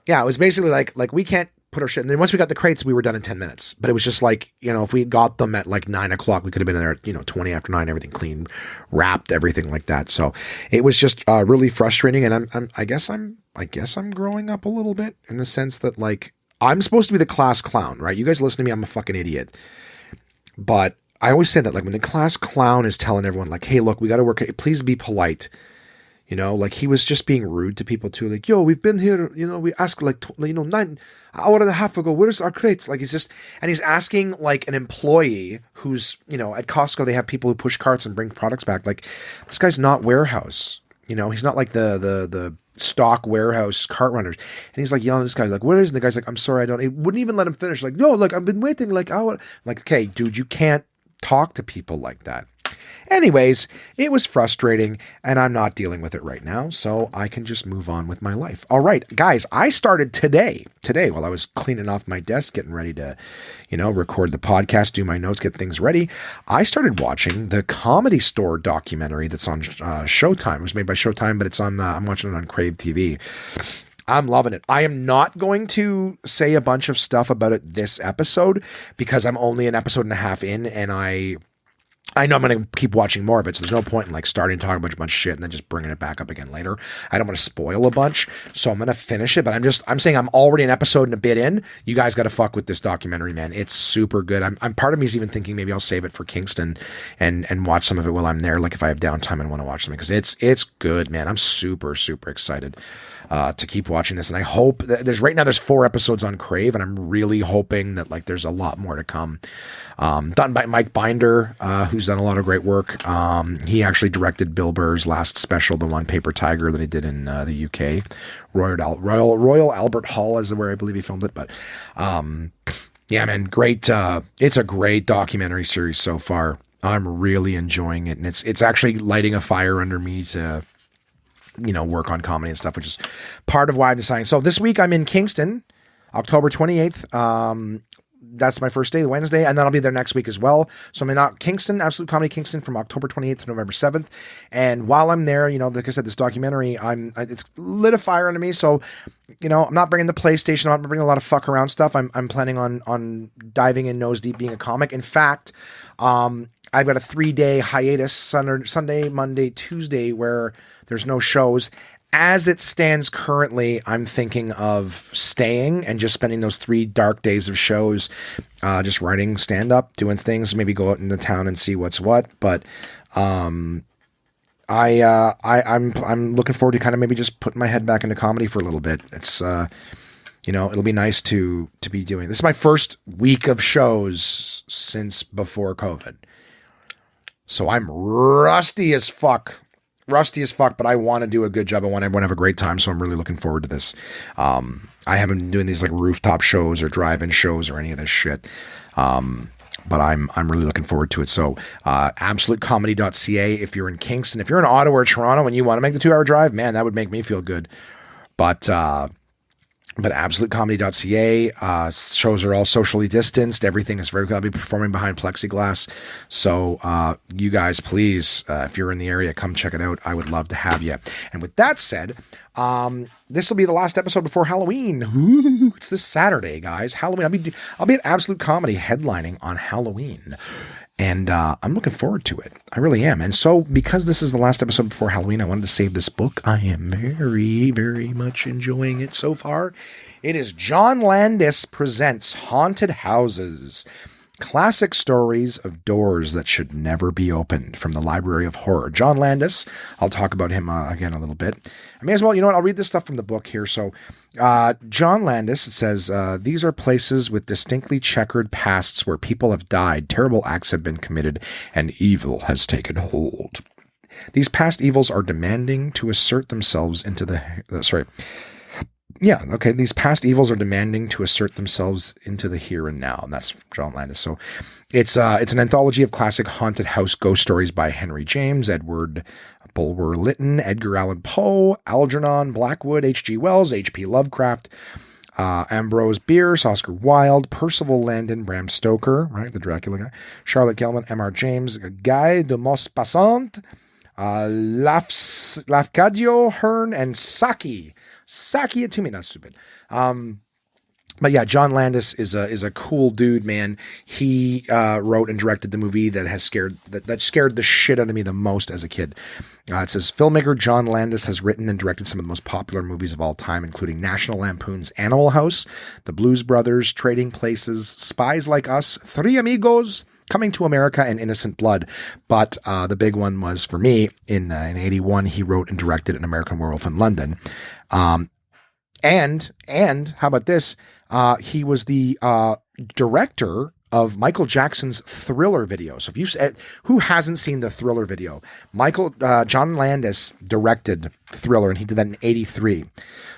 it was basically like we can't put our shit. And then once we got the crates, we were done in 10 minutes, but it was just like, if we got them at like 9 o'clock, we could have been there at, 20 after 9, everything clean, wrapped, everything like that. So it was just really frustrating. And I guess I'm growing up a little bit in the sense that like, I'm supposed to be the class clown, right? You guys listen to me, I'm a fucking idiot. But I always say that, like, when the class clown is telling everyone, like, hey, look, we got to work, please be polite. Like he was just being rude to people too. Like, yo, we've been here, we asked like, 9 hour and a half ago, where's our crates? Like, he's asking like an employee who's, at Costco, they have people who push carts and bring products back. Like, this guy's not warehouse. He's not like the stock warehouse cart runners. And he's like yelling at this guy, like, what is it? And the guy's like, I'm sorry, he wouldn't even let him finish. Like, no, like, I've been waiting like hour. Like, okay, dude, you can't talk to people like that. Anyways, it was frustrating and I'm not dealing with it right now, so I can just move on with my life. All right, guys, I started today while I was cleaning off my desk, getting ready to, record the podcast, do my notes, get things ready. I started watching the Comedy Store documentary that's on Showtime. It was made by Showtime, but it's on, I'm watching it on Crave TV. I'm loving it. I am not going to say a bunch of stuff about it this episode because I'm only an episode and a half in and I know I'm going to keep watching more of it, so there's no point in like starting to talk about a bunch of shit and then just bringing it back up again later. I don't want to spoil a bunch, so I'm going to finish it, but I'm saying I'm already an episode and a bit in. You guys got to fuck with this documentary, man. It's super good. I'm part of me is even thinking maybe I'll save it for Kingston and watch some of it while I'm there, like if I have downtime and want to watch something, because it's good, man. I'm super, super excited to keep watching this, and I hope that there's 4 episodes on Crave, and I'm really hoping that like there's a lot more to come. Done by Mike Binder, who's done a lot of great work. He actually directed Bill Burr's last special, the one Paper Tiger that he did in the UK, Royal Albert Hall is where I believe he filmed it. But yeah, man, great. It's a great documentary series so far. I'm really enjoying it, and it's actually lighting a fire under me to work on comedy and stuff, which is part of why I'm deciding. So this week I'm in Kingston, October 28th. That's my first day, Wednesday, and then I'll be there next week as well. So I'm in Kingston, Absolute Comedy Kingston, from October 28th to November 7th. And while I'm there, like I said, this documentary, it's lit a fire under me. So, I'm not bringing the PlayStation. I'm not bringing a lot of fuck around stuff. I'm planning on diving in nose deep, being a comic. In fact, I've got a 3-day hiatus, Sunday, Monday, Tuesday, where there's no shows. As it stands currently, I'm thinking of staying and just spending those 3 dark days of shows, just writing stand-up, doing things, maybe go out in the town and see what's what. But I'm looking forward to kind of maybe just putting my head back into comedy for a little bit. It's it'll be nice to be doing. This is my first week of shows since before COVID, so I'm rusty as fuck, but I want to do a good job. I want everyone to have a great time. So I'm really looking forward to this. I haven't been doing these like rooftop shows or drive-in shows or any of this shit. But I'm really looking forward to it. So, absolutecomedy.ca. If you're in Kingston, if you're in Ottawa or Toronto and you want to make the 2-hour drive, man, that would make me feel good. But absolutecomedy.ca, shows are all socially distanced. Everything is very good. I'll be performing behind plexiglass. So, you guys, please, if you're in the area, come check it out. I would love to have you. And with that said, this will be the last episode before Halloween. Ooh, it's this Saturday, guys. Halloween. I'll be at Absolute Comedy headlining on Halloween. And I'm looking forward to it. I really am. And so because this is the last episode before Halloween, I wanted to save this book. I am very, very much enjoying it so far. It is John Landis Presents Haunted Houses. Classic Stories of Doors That Should Never Be Opened from the Library of Horror. John Landis, I'll talk about him again a little bit. I may as well, you know what, I'll read this stuff from the book here. So John Landis, it says, these are places with distinctly checkered pasts where people have died, terrible acts have been committed, and evil has taken hold. These past evils are demanding to assert themselves into these past evils are demanding to assert themselves into the here and now. And that's John Landis. So it's an anthology of classic haunted house ghost stories by Henry James, Edward Bulwer Lytton, Edgar Allan Poe, Algernon Blackwood, H.G. Wells, H.P. Lovecraft, Ambrose Bierce, Oscar Wilde, Percival Landon, Bram Stoker, right, the Dracula guy, Charlotte Gellman, M.R. James, Guy de Maupassant, Lafcadio, Hearn, and Saki Atumi, not stupid. But yeah, John Landis is a cool dude, man. He wrote and directed the movie that scared the shit out of me the most as a kid. It says filmmaker John Landis has written and directed some of the most popular movies of all time, including National Lampoon's Animal House, The Blues Brothers, Trading Places, Spies Like Us, Three Amigos, Coming to America, and Innocent Blood. But the big one was, for me, in 81, he wrote and directed An American Werewolf in London. And how about this? He was the director of Michael Jackson's Thriller video. So who hasn't seen the Thriller video? John Landis directed Thriller, and he did that in 83.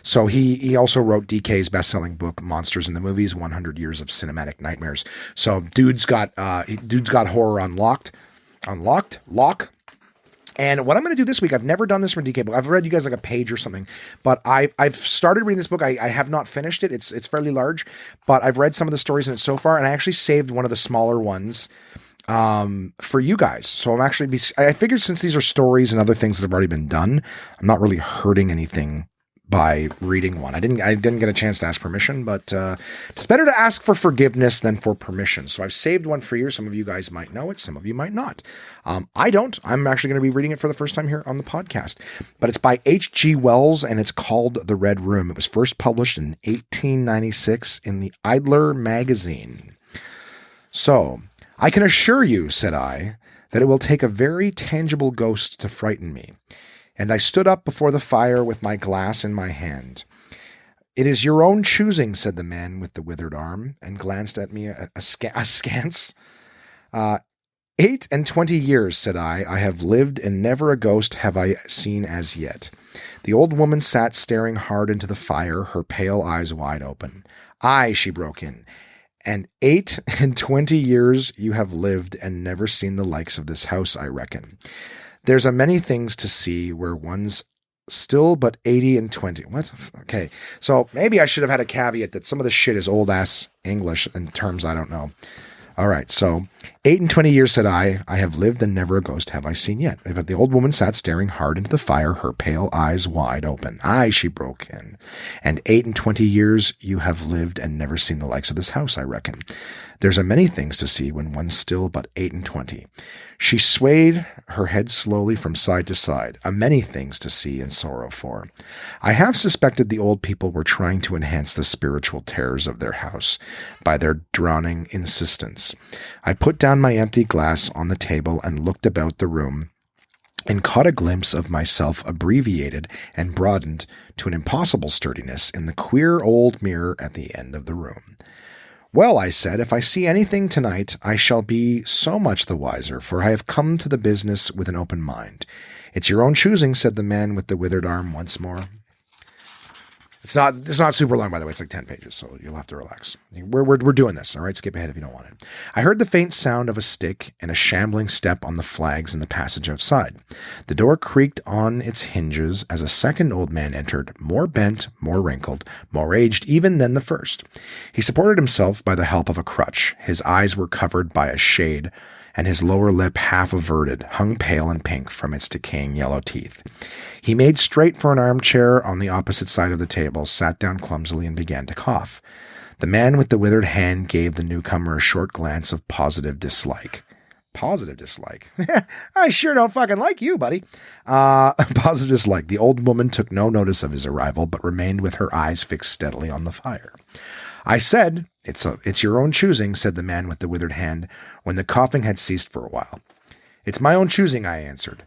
So he also wrote DK's best-selling book, Monsters in the Movies, 100 Years of Cinematic Nightmares. So dude's got horror lock. And what I'm going to do this week, I've never done this for DK book. I've read you guys like a page or something, but I've started reading this book. I have not finished it. It's fairly large, but I've read some of the stories in it so far, and I actually saved one of the smaller ones for you guys. So I figured since these are stories and other things that have already been done, I'm not really hurting anything by reading one. I didn't get a chance to ask permission, but it's better to ask for forgiveness than for permission. So I've saved one for you. Some of you guys might know it. Some of you might not. I don't. I'm actually going to be reading it for the first time here on the podcast, but it's by H.G. Wells and it's called The Red Room. It was first published in 1896 in the Idler magazine. So I can assure you, said I, that it will take a very tangible ghost to frighten me. And I stood up before the fire with my glass in my hand. It is your own choosing, said the man with the withered arm, and glanced at me askance. 28 years, said I have lived, and never a ghost have I seen as yet. The old woman sat staring hard into the fire, her pale eyes wide open. Aye, she broke in, and 28 years you have lived, and never seen the likes of this house, I reckon. There's a many things to see where one's still but 80 and 20. What? Okay. So maybe I should have had a caveat that some of the shit is old ass English in terms I don't know. All right. So 28 years, said I have lived and never a ghost have I seen yet. But the old woman sat staring hard into the fire, her pale eyes wide open. Aye, she broke in. And 28 years you have lived and never seen the likes of this house, I reckon. There's a many things to see when one's still but 28. She swayed her head slowly from side to side. A many things to see and sorrow for. I have suspected the old people were trying to enhance the spiritual terrors of their house by their drowning insistence. I put down my empty glass on the table and looked about the room and caught a glimpse of myself abbreviated and broadened to an impossible sturdiness in the queer old mirror at the end of the room. Well, I said, if I see anything tonight, I shall be so much the wiser, for I have come to the business with an open mind. It's your own choosing, said the man with the withered arm once more. It's not super long, by the way. It's like 10 pages, so you'll have to relax. We're doing this, all right? Skip ahead if you don't want it. I heard the faint sound of a stick and a shambling step on the flags in the passage outside. The door creaked on its hinges as a second old man entered, more bent, more wrinkled, more aged even than the first. He supported himself by the help of a crutch. His eyes were covered by a shade, and his lower lip, half averted, hung pale and pink from its decaying yellow teeth. He made straight for an armchair on the opposite side of the table, sat down clumsily, and began to cough. The man with the withered hand gave the newcomer a short glance of positive dislike. Positive dislike. I sure don't fucking like you, buddy. Positive dislike. The old woman took no notice of his arrival, but remained with her eyes fixed steadily on the fire. I said, it's your own choosing, said the man with the withered hand, when the coughing had ceased for a while. It's my own choosing, I answered.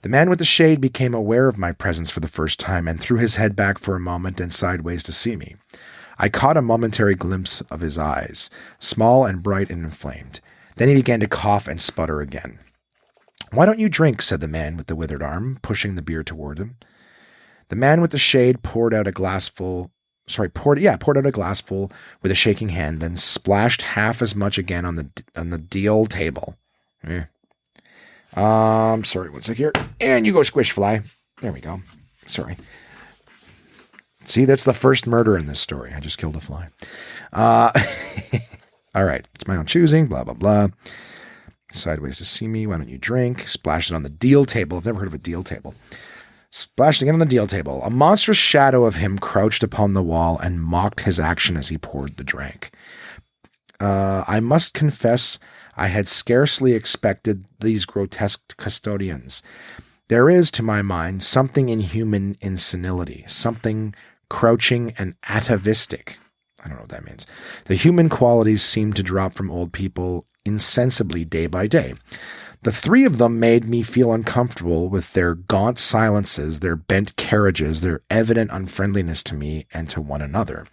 The man with the shade became aware of my presence for the first time and threw his head back for a moment and sideways to see me. I caught a momentary glimpse of his eyes, small and bright and inflamed. Then he began to cough and sputter again. Why don't you drink, said the man with the withered arm, pushing the beer toward him. The man with the shade poured out a glassful with a shaking hand, then splashed half as much again on the deal table. Sorry, one sec here. And you go, squish fly. There we go. Sorry. See, that's the first murder in this story. I just killed a fly. All right. It's my own choosing, blah, blah, blah. Sideways to see me. Why don't you drink? Splashed it on the deal table. I've never heard of a deal table. Splashed again on the deal table. A monstrous shadow of him crouched upon the wall and mocked his action as he poured the drink. I must confess I had scarcely expected these grotesque custodians. There is, to my mind, something inhuman in senility, something crouching and atavistic. I don't know what that means. The human qualities seem to drop from old people insensibly day by day. The three of them made me feel uncomfortable with their gaunt silences, their bent carriages, their evident unfriendliness to me and to one another.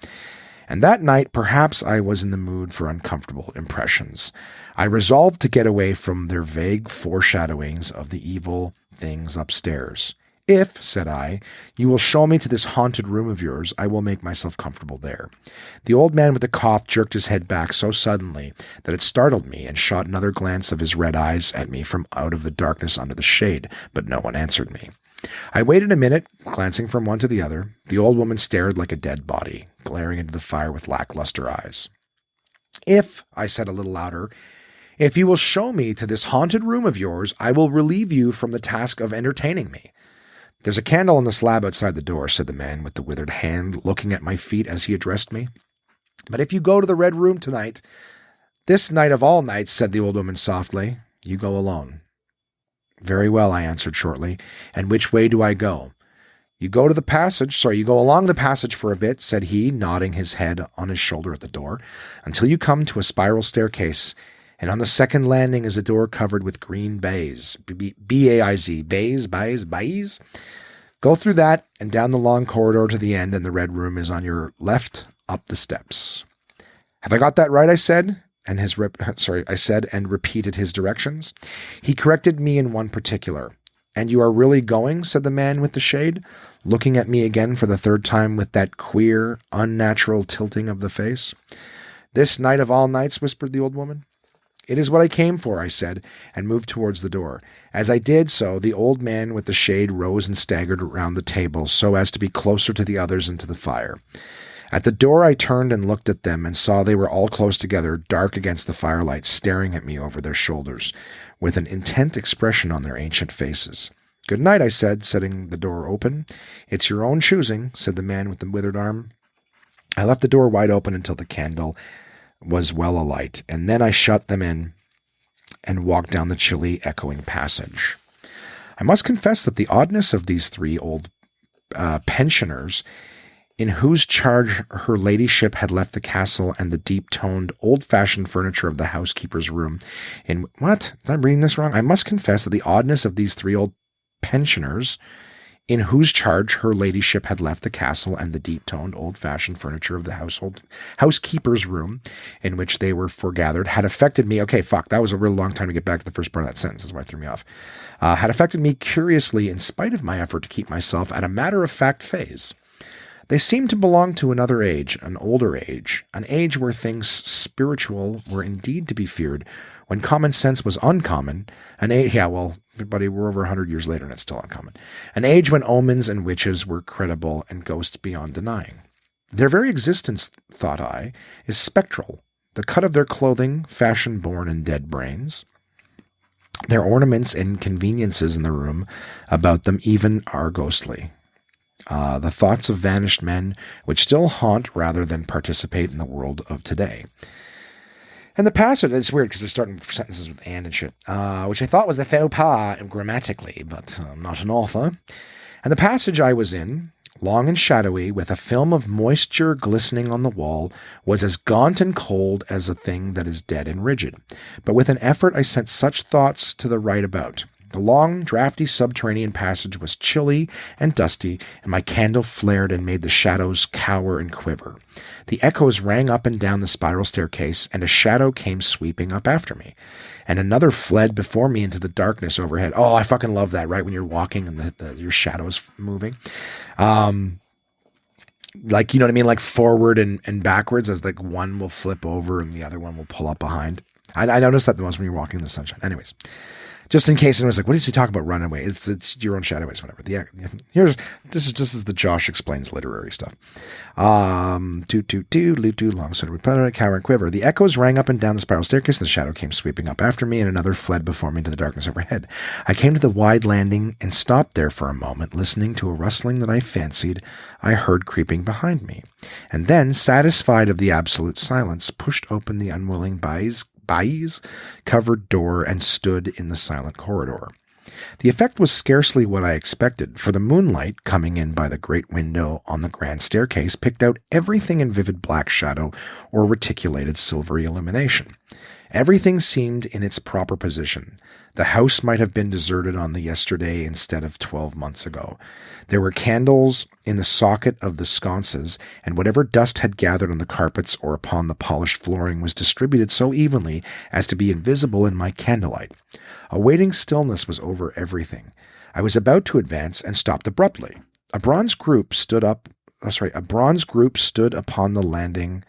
And that night, perhaps I was in the mood for uncomfortable impressions. I resolved to get away from their vague foreshadowings of the evil things upstairs. If, said I, you will show me to this haunted room of yours, I will make myself comfortable there. The old man with the cough jerked his head back so suddenly that it startled me and shot another glance of his red eyes at me from out of the darkness under the shade, but no one answered me. I waited a minute, glancing from one to the other. The old woman stared like a dead body, glaring into the fire with lackluster eyes. If, I said a little louder, if you will show me to this haunted room of yours, I will relieve you from the task of entertaining me. There's a candle on the slab outside the door, said the man with the withered hand, looking at my feet as he addressed me. But if you go to the red room tonight, this night of all nights, said the old woman softly, you go alone. Very well, I answered shortly. And which way do I go? You go along the passage for a bit, said he, nodding his head on his shoulder at the door, until you come to a spiral staircase, and on the second landing is a door covered with green baize. B-A-I-Z. Baize. Go through that and down the long corridor to the end, and the red room is on your left up the steps. Have I got that right? I said, and repeated his directions. He corrected me in one particular. And you are really going? Said the man with the shade, looking at me again for the third time with that queer, unnatural tilting of the face. This night of all nights, whispered the old woman. It is what I came for, I said, and moved towards the door. As I did so, the old man with the shade rose and staggered around the table so as to be closer to the others and to the fire. At the door I turned and looked at them and saw they were all close together, dark against the firelight, staring at me over their shoulders, with an intent expression on their ancient faces. Good night, I said, setting the door open. It's your own choosing, said the man with the withered arm. I left the door wide open until the candle was well alight, and then I shut them in and walked down the chilly, echoing passage. I must confess that the oddness of these three old pensioners, in whose charge her ladyship had left the castle and the deep-toned, old-fashioned furniture of the housekeeper's room. What? I'm reading this wrong? I must confess that the oddness of these three old pensioners, in whose charge her ladyship had left the castle and the deep-toned, old-fashioned furniture of the housekeeper's room in which they were foregathered, had affected me. Okay, that was a real long time to get back to the first part of that sentence. That's why it threw me off. Had affected me curiously in spite of my effort to keep myself at a matter-of-fact phase. They seemed to belong to another age, an older age, an age where things spiritual were indeed to be feared, when common sense was uncommon, everybody, we're over 100 years later and it's still uncommon, an age when omens and witches were credible and ghosts beyond denying. Their very existence, thought I, is spectral, the cut of their clothing, fashion-born in dead brains. Their ornaments and conveniences in the room about them even are ghostly. The thoughts of vanished men which still haunt rather than participate in the world of today. And the passage, it's weird because they're starting sentences with and shit, which I thought was the faux pas grammatically, but I'm not an author. And the passage I was in, long and shadowy, with a film of moisture glistening on the wall, was as gaunt and cold as a thing that is dead and rigid. But with an effort I sent such thoughts to the right about. The long, drafty subterranean passage was chilly and dusty, and my candle flared and made the shadows cower and quiver. The echoes rang up and down the spiral staircase, and a shadow came sweeping up after me. And another fled before me into the darkness overhead. Oh, I fucking love that, right? When you're walking and your shadow is moving. Like, you know what I mean? Like forward and backwards, as like one will flip over and the other one will pull up behind. I noticed that the most when you're walking in the sunshine. Anyways. Just in case anyone's like, what did he talk about runaway? It's your own shadoways, whatever. This is the Josh Explains literary stuff. Long sort of repetitive, cower and quiver. The echoes rang up and down the spiral staircase, and the shadow came sweeping up after me, and another fled before me into the darkness overhead. I came to the wide landing and stopped there for a moment, listening to a rustling that I fancied I heard creeping behind me. And then, satisfied of the absolute silence, pushed open the unwilling baize covered door and stood in the silent corridor. The effect was scarcely what I expected, for the moonlight, coming in by the great window on the grand staircase, picked out everything in vivid black shadow or reticulated silvery illumination. Everything seemed in its proper position. The house might have been deserted on the yesterday instead of 12 months ago. There were candles in the socket of the sconces, and whatever dust had gathered on the carpets or upon the polished flooring was distributed so evenly as to be invisible in my candlelight. A waiting stillness was over everything. I was about to advance and stopped abruptly. A bronze group stood upon the landing.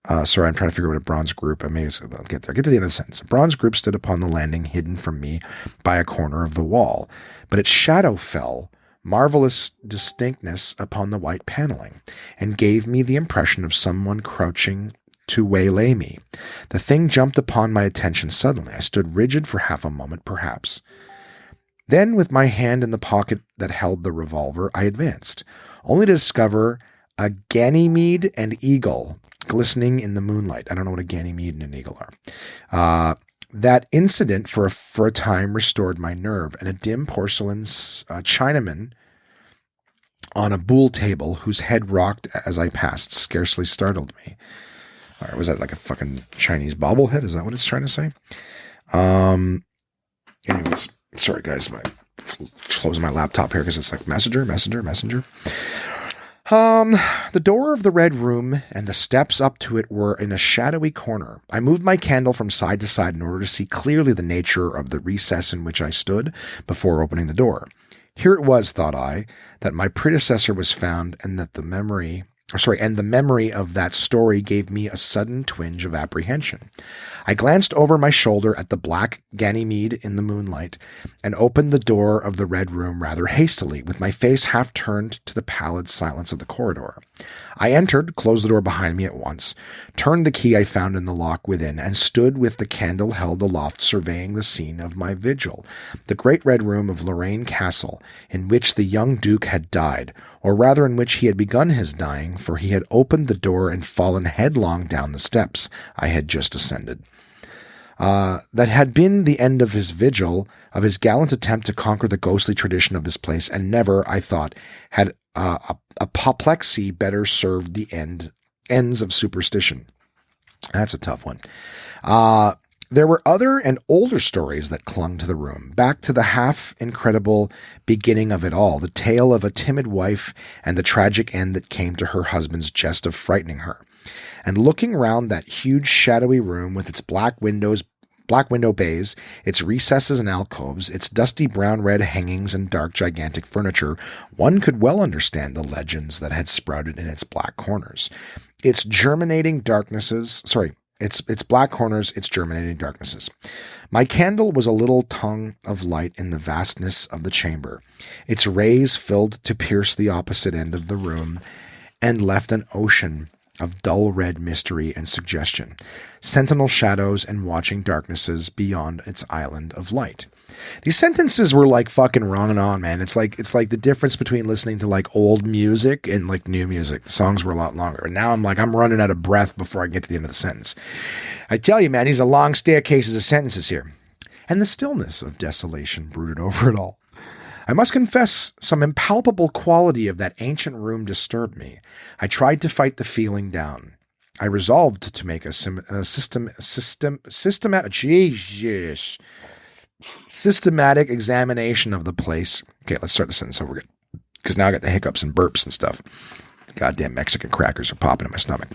I'm trying to figure out what a bronze group. I'll get there. Get to the end of the sentence. A bronze group stood upon the landing, hidden from me by a corner of the wall, but its shadow fell, marvelous distinctness, upon the white paneling, and gave me the impression of someone crouching to waylay me. The thing jumped upon my attention suddenly. I stood rigid for half a moment, perhaps. Then, with my hand in the pocket that held the revolver, I advanced, only to discover a Ganymede and eagle glistening in the moonlight. I don't know what a Ganymede and an eagle are. That incident for a time restored my nerve, and a dim porcelain Chinaman on a boule table whose head rocked as I passed scarcely startled me. All right, was that like a fucking Chinese bobblehead? Is that what it's trying to say? Anyways, sorry guys, closing my laptop here because it's like messenger. The door of the red room and the steps up to it were in a shadowy corner. I moved my candle from side to side in order to see clearly the nature of the recess in which I stood before opening the door. Here it was, thought I, that my predecessor was found, and that the memory of that story gave me a sudden twinge of apprehension. I glanced over my shoulder at the black Ganymede in the moonlight, and opened the door of the red room rather hastily, with my face half turned to the pallid silence of the corridor. I entered, closed the door behind me at once, turned the key I found in the lock within, and stood with the candle held aloft surveying the scene of my vigil, the great red room of Lorraine Castle, in which the young Duke had died, or rather in which he had begun his dying, for he had opened the door and fallen headlong down the steps I had just ascended. That had been the end of his vigil, of his gallant attempt to conquer the ghostly tradition of this place, and never, I thought, had apoplexy better served the ends of superstition. That's a tough one. There were other and older stories that clung to the room, back to the half-incredible beginning of it all, the tale of a timid wife and the tragic end that came to her husband's jest of frightening her. And looking round that huge shadowy room with its black window bays, its recesses and alcoves, its dusty brown-red hangings and dark gigantic furniture, one could well understand the legends that had sprouted in its black corners. Its germinating darknesses. My candle was a little tongue of light in the vastness of the chamber. Its rays filled to pierce the opposite end of the room and left an ocean of dull red mystery and suggestion, sentinel shadows and watching darknesses beyond its island of light. These sentences were like fucking running on, man. It's like the difference between listening to like old music and like new music. The songs were a lot longer. And now I'm running out of breath before I get to the end of the sentence. I tell you, man, these are long staircases of sentences here. And the stillness of desolation brooded over it all. I must confess, some impalpable quality of that ancient room disturbed me. I tried to fight the feeling down. I resolved to make a systematic examination of the place. Okay, let's start the sentence over again, because now I got the hiccups and burps and stuff. Goddamn Mexican crackers are popping in my stomach.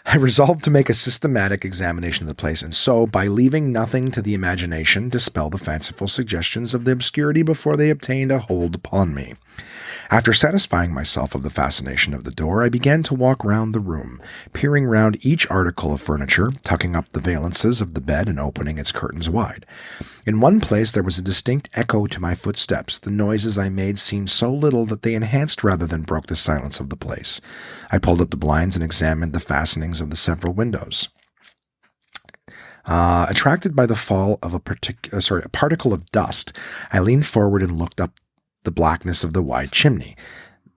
I resolved to make a systematic examination of the place, and so, by leaving nothing to the imagination, dispel the fanciful suggestions of the obscurity before they obtained a hold upon me. After satisfying myself of the fascination of the door, I began to walk round the room, peering round each article of furniture, tucking up the valances of the bed and opening its curtains wide. In one place there was a distinct echo to my footsteps. The noises I made seemed so little that they enhanced rather than broke the silence of the place. I pulled up the blinds and examined the fastenings of the several windows. Attracted by the fall of a particle of dust, I leaned forward and looked up the blackness of the wide chimney.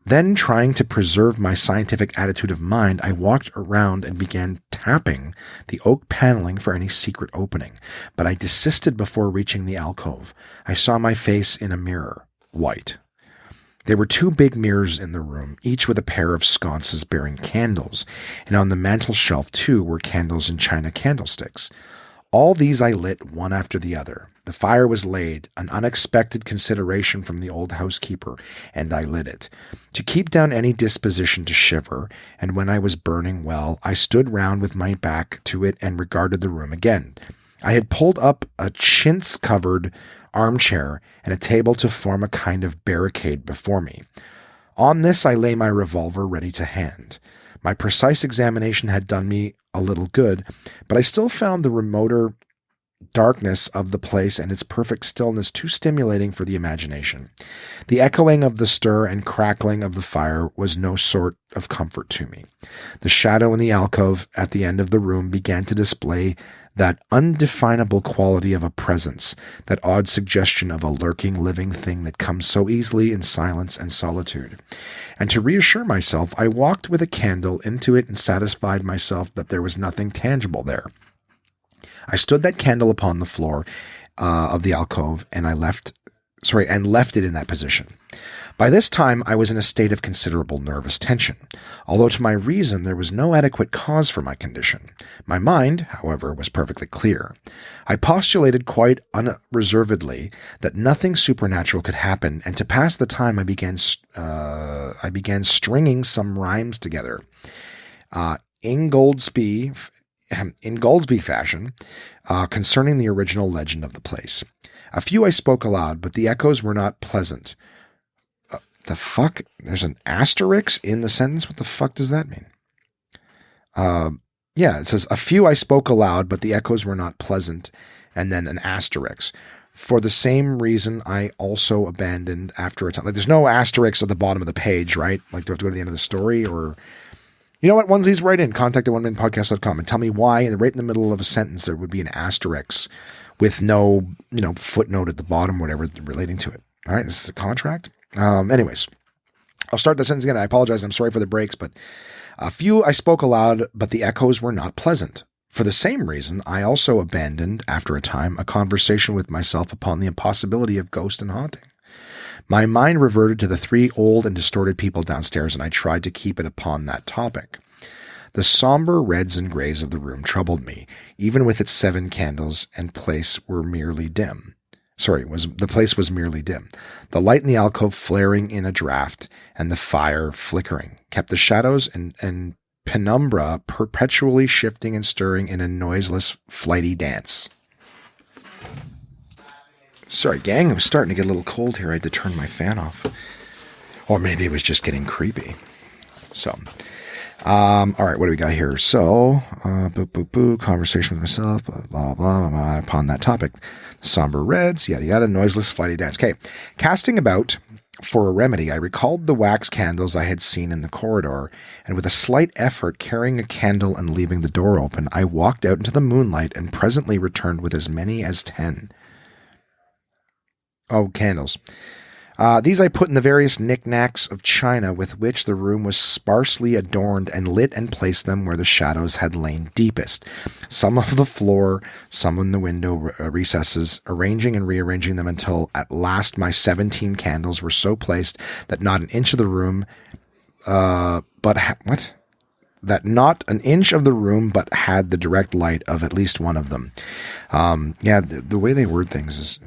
Then, trying to preserve my scientific attitude of mind, I walked around and began tapping the oak paneling for any secret opening, but I desisted before reaching the alcove. I saw my face in a mirror, white. There were 2 big mirrors in the room, each with a pair of sconces bearing candles, and on the mantel shelf, too, were candles in china candlesticks. All these I lit one after the other. The fire was laid, an unexpected consideration from the old housekeeper, and I lit it. To keep down any disposition to shiver, and when I was burning well, I stood round with my back to it and regarded the room again. I had pulled up a chintz-covered armchair and a table to form a kind of barricade before me. On this I lay my revolver ready to hand. My precise examination had done me a little good, but I still found the remoter darkness of the place and its perfect stillness too stimulating for the imagination. The echoing of the stir and crackling of the fire was no sort of comfort to me. The shadow in the alcove at the end of the room began to display that undefinable quality of a presence, that odd suggestion of a lurking living thing that comes so easily in silence and solitude. And to reassure myself, I walked with a candle into it and satisfied myself that there was nothing tangible there. I stood that candle upon the floor of the alcove, and left it in that position. By this time, I was in a state of considerable nervous tension, although to my reason there was no adequate cause for my condition. My mind, however, was perfectly clear. I postulated quite unreservedly that nothing supernatural could happen, and to pass the time I began stringing some rhymes together. In Goldsby fashion, concerning the original legend of the place. A few I spoke aloud, but the echoes were not pleasant. The fuck? There's an asterisk in the sentence? What the fuck does that mean? Yeah, it says, a few I spoke aloud, but the echoes were not pleasant, and then an asterisk. For the same reason, I also abandoned after a time. Like, there's no asterisk at the bottom of the page, right? Like, do I have to go to the end of the story, or... You know what, onesies, write in, contact at onemanpodcast.com and tell me why, right in the middle of a sentence, there would be an asterisk with no, footnote at the bottom, whatever, relating to it. All right, this is a contract. Anyways, I'll start the sentence again. I apologize. I'm sorry for the breaks, but a few I spoke aloud, but the echoes were not pleasant. For the same reason, I also abandoned, after a time, a conversation with myself upon the impossibility of ghost and haunting. My mind reverted to the 3 old and distorted people downstairs, and I tried to keep it upon that topic. The somber reds and grays of the room troubled me, even with its 7 candles, and place were merely dim. The place was merely dim. The light in the alcove flaring in a draught, and the fire flickering, kept the shadows and penumbra perpetually shifting and stirring in a noiseless, flighty dance. Sorry, gang, it was starting to get a little cold here. I had to turn my fan off. Or maybe it was just getting creepy. So, all right, what do we got here? So, conversation with myself, blah, blah, blah, upon that topic. Somber reds, yada, yada, noiseless, flighty dance. Okay, casting about For a remedy, I recalled the wax candles I had seen in the corridor, and with a slight effort, carrying a candle and leaving the door open, I walked out into the moonlight and presently returned with as many as 10. Oh, candles. These I put in the various knickknacks of china with which the room was sparsely adorned, and lit and placed them where the shadows had lain deepest. Some on the floor, some in the window recesses, arranging and rearranging them until at last my 17 candles were so placed that not an inch of the room, that not an inch of the room but had the direct light of at least one of them. The way they word things is,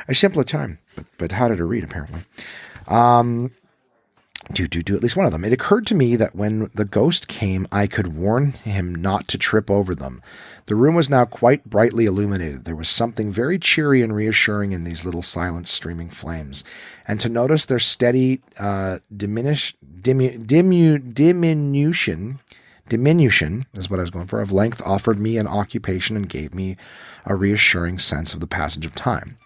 a simpler time, but harder to read, apparently. Do at least one of them. It occurred to me that when the ghost came, I could warn him not to trip over them. The room was now quite brightly illuminated. There was something very cheery and reassuring in these little silent streaming flames, and to notice their steady diminution is what I was going for, of length offered me an occupation and gave me a reassuring sense of the passage of time.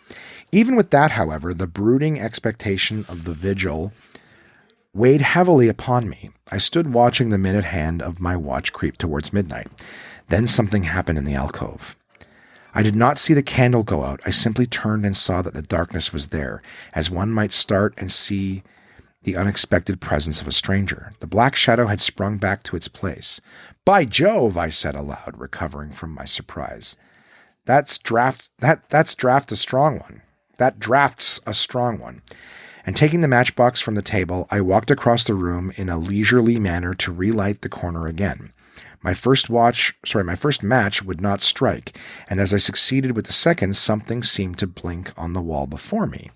Even with that, however, the brooding expectation of the vigil weighed heavily upon me. I stood watching the minute hand of my watch creep towards midnight. Then something happened in the alcove. I did not see the candle go out. I simply turned and saw that the darkness was there, as one might start and see the unexpected presence of a stranger. The black shadow had sprung back to its place. "By Jove," I said aloud, recovering from my surprise. That's a strong one. That draft's a strong one. And taking the matchbox from the table, I walked across the room in a leisurely manner to relight the corner again. My first match would not strike, and as I succeeded with the second, something seemed to blink on the wall before me.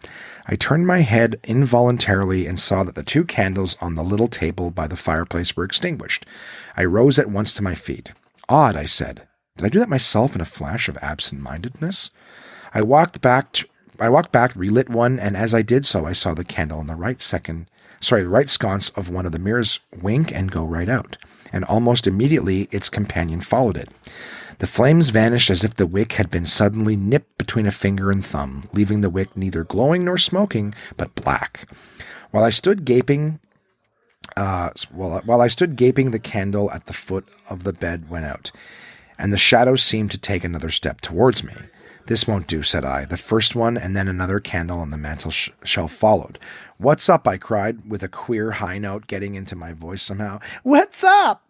I turned my head involuntarily and saw that the 2 candles on the little table by the fireplace were extinguished. I rose at once to my feet. "Odd," I said. "Did I do that myself in a flash of absent-mindedness?" I walked back, relit one, and as I did so, I saw the candle on the right sconce of one of the mirrors wink and go right out, and almost immediately its companion followed it. The flames vanished as if the wick had been suddenly nipped between a finger and thumb, leaving the wick neither glowing nor smoking, but black. While I stood gaping, the candle at the foot of the bed went out, and the shadow seemed to take another step towards me. "This won't do," said I. The first one and then another candle on the mantel shelf followed. "What's up?" I cried, with a queer high note getting into my voice somehow. "What's up?"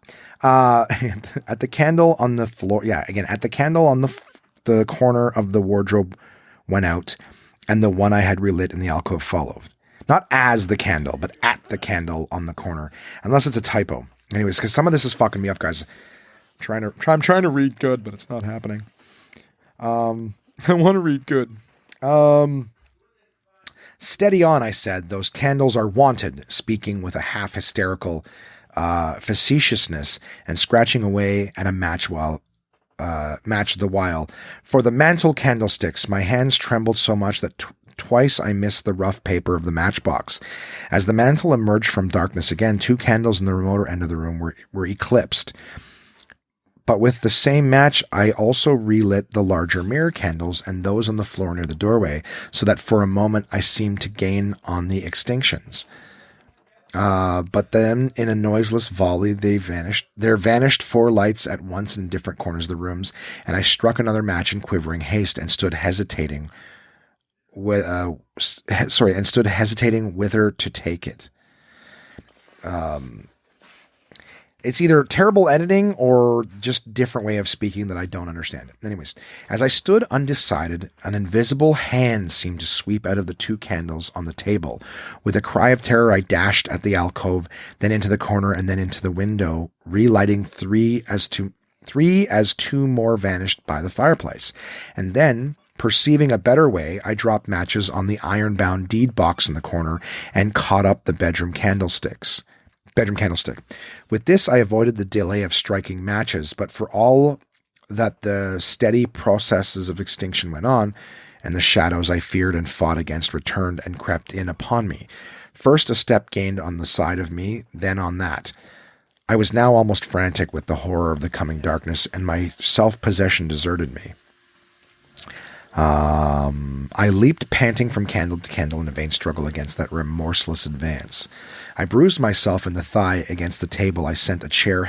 At the candle on the floor, at the candle on the corner of the wardrobe went out, and the one I had relit in the alcove followed. Not as the candle, but at the candle on the corner, unless it's a typo. Anyways, because some of this is fucking me up, guys. I'm trying to read good, but it's not happening. I want to read good. "Steady on," I said. "Those candles are wanted," speaking with a half-hysterical facetiousness and scratching away at a match the while. For the mantel candlesticks, my hands trembled so much that twice I missed the rough paper of the matchbox. As the mantel emerged from darkness again, 2 candles in the remoter end of the room were eclipsed. But with the same match, I also relit the larger mirror candles and those on the floor near the doorway, so that for a moment I seemed to gain on the extinctions. But then, in a noiseless volley, there vanished 4 lights at once in different corners of the rooms, and I struck another match in quivering haste and stood hesitating whither to take it. It's either terrible editing or just different way of speaking that I don't understand it. Anyways, as I stood undecided, an invisible hand seemed to sweep out of the 2 candles on the table. With a cry of terror, I dashed at the alcove, then into the corner, and then into the window, relighting 3 as 2 more vanished by the fireplace. And then, perceiving a better way, I dropped matches on the iron-bound deed box in the corner and caught up the bedroom candlestick. With this, I avoided the delay of striking matches, but for all that the steady processes of extinction went on, and the shadows I feared and fought against returned and crept in upon me. First a step gained on the side of me, then on that. I was now almost frantic with the horror of the coming darkness, and my self-possession deserted me. I leaped panting from candle to candle in a vain struggle against that remorseless advance. I bruised myself in the thigh against the table. I sent a chair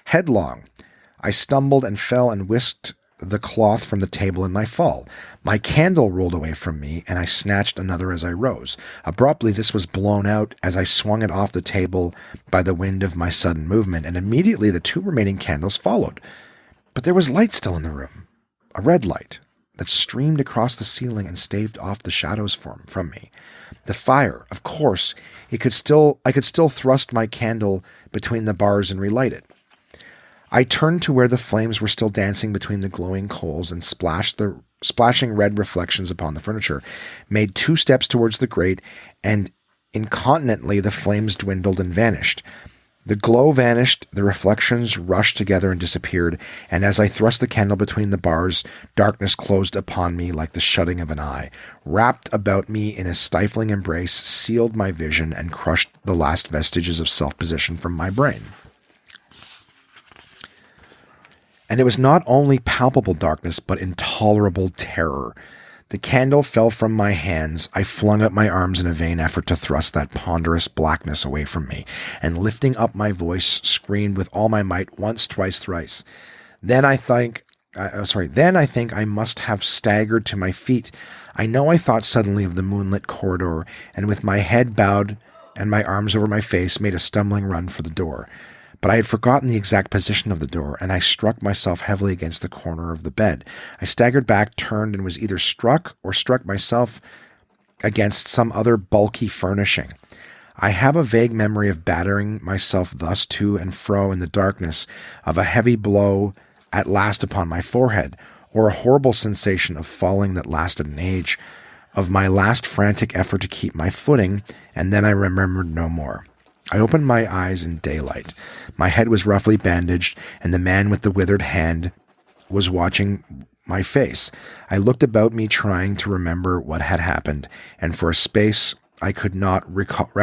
headlong. I stumbled and fell and whisked the cloth from the table in my fall. My candle rolled away from me, and I snatched another as I rose. Abruptly, this was blown out as I swung it off the table by the wind of my sudden movement, and immediately the 2 remaining candles followed. But there was light still in the room, a red light that streamed across the ceiling and staved off the shadows from me. The fire, of course, I could still thrust my candle between the bars and relight it. I turned to where the flames were still dancing between the glowing coals and splashing red reflections upon the furniture, made 2 steps towards the grate, and incontinently the flames dwindled and vanished. The glow vanished, the reflections rushed together and disappeared, and as I thrust the candle between the bars, darkness closed upon me like the shutting of an eye, wrapped about me in a stifling embrace, sealed my vision, and crushed the last vestiges of self-possession from my brain. And it was not only palpable darkness, but intolerable terror. The candle fell from my hands. I flung out my arms in a vain effort to thrust that ponderous blackness away from me, and lifting up my voice, screamed with all my might, once, twice, thrice. Then I think I must have staggered to my feet. I know I thought suddenly of the moonlit corridor, and with my head bowed and my arms over my face, made a stumbling run for the door. But I had forgotten the exact position of the door, and I struck myself heavily against the corner of the bed. I staggered back, turned, and was either struck or struck myself against some other bulky furnishing. I have a vague memory of battering myself thus to and fro in the darkness, of a heavy blow at last upon my forehead, or a horrible sensation of falling that lasted an age, of my last frantic effort to keep my footing, and then I remembered no more. I opened my eyes in daylight. My head was roughly bandaged, and the man with the withered hand was watching my face. I looked about me, trying to remember what had happened, and for a space I could not recollect.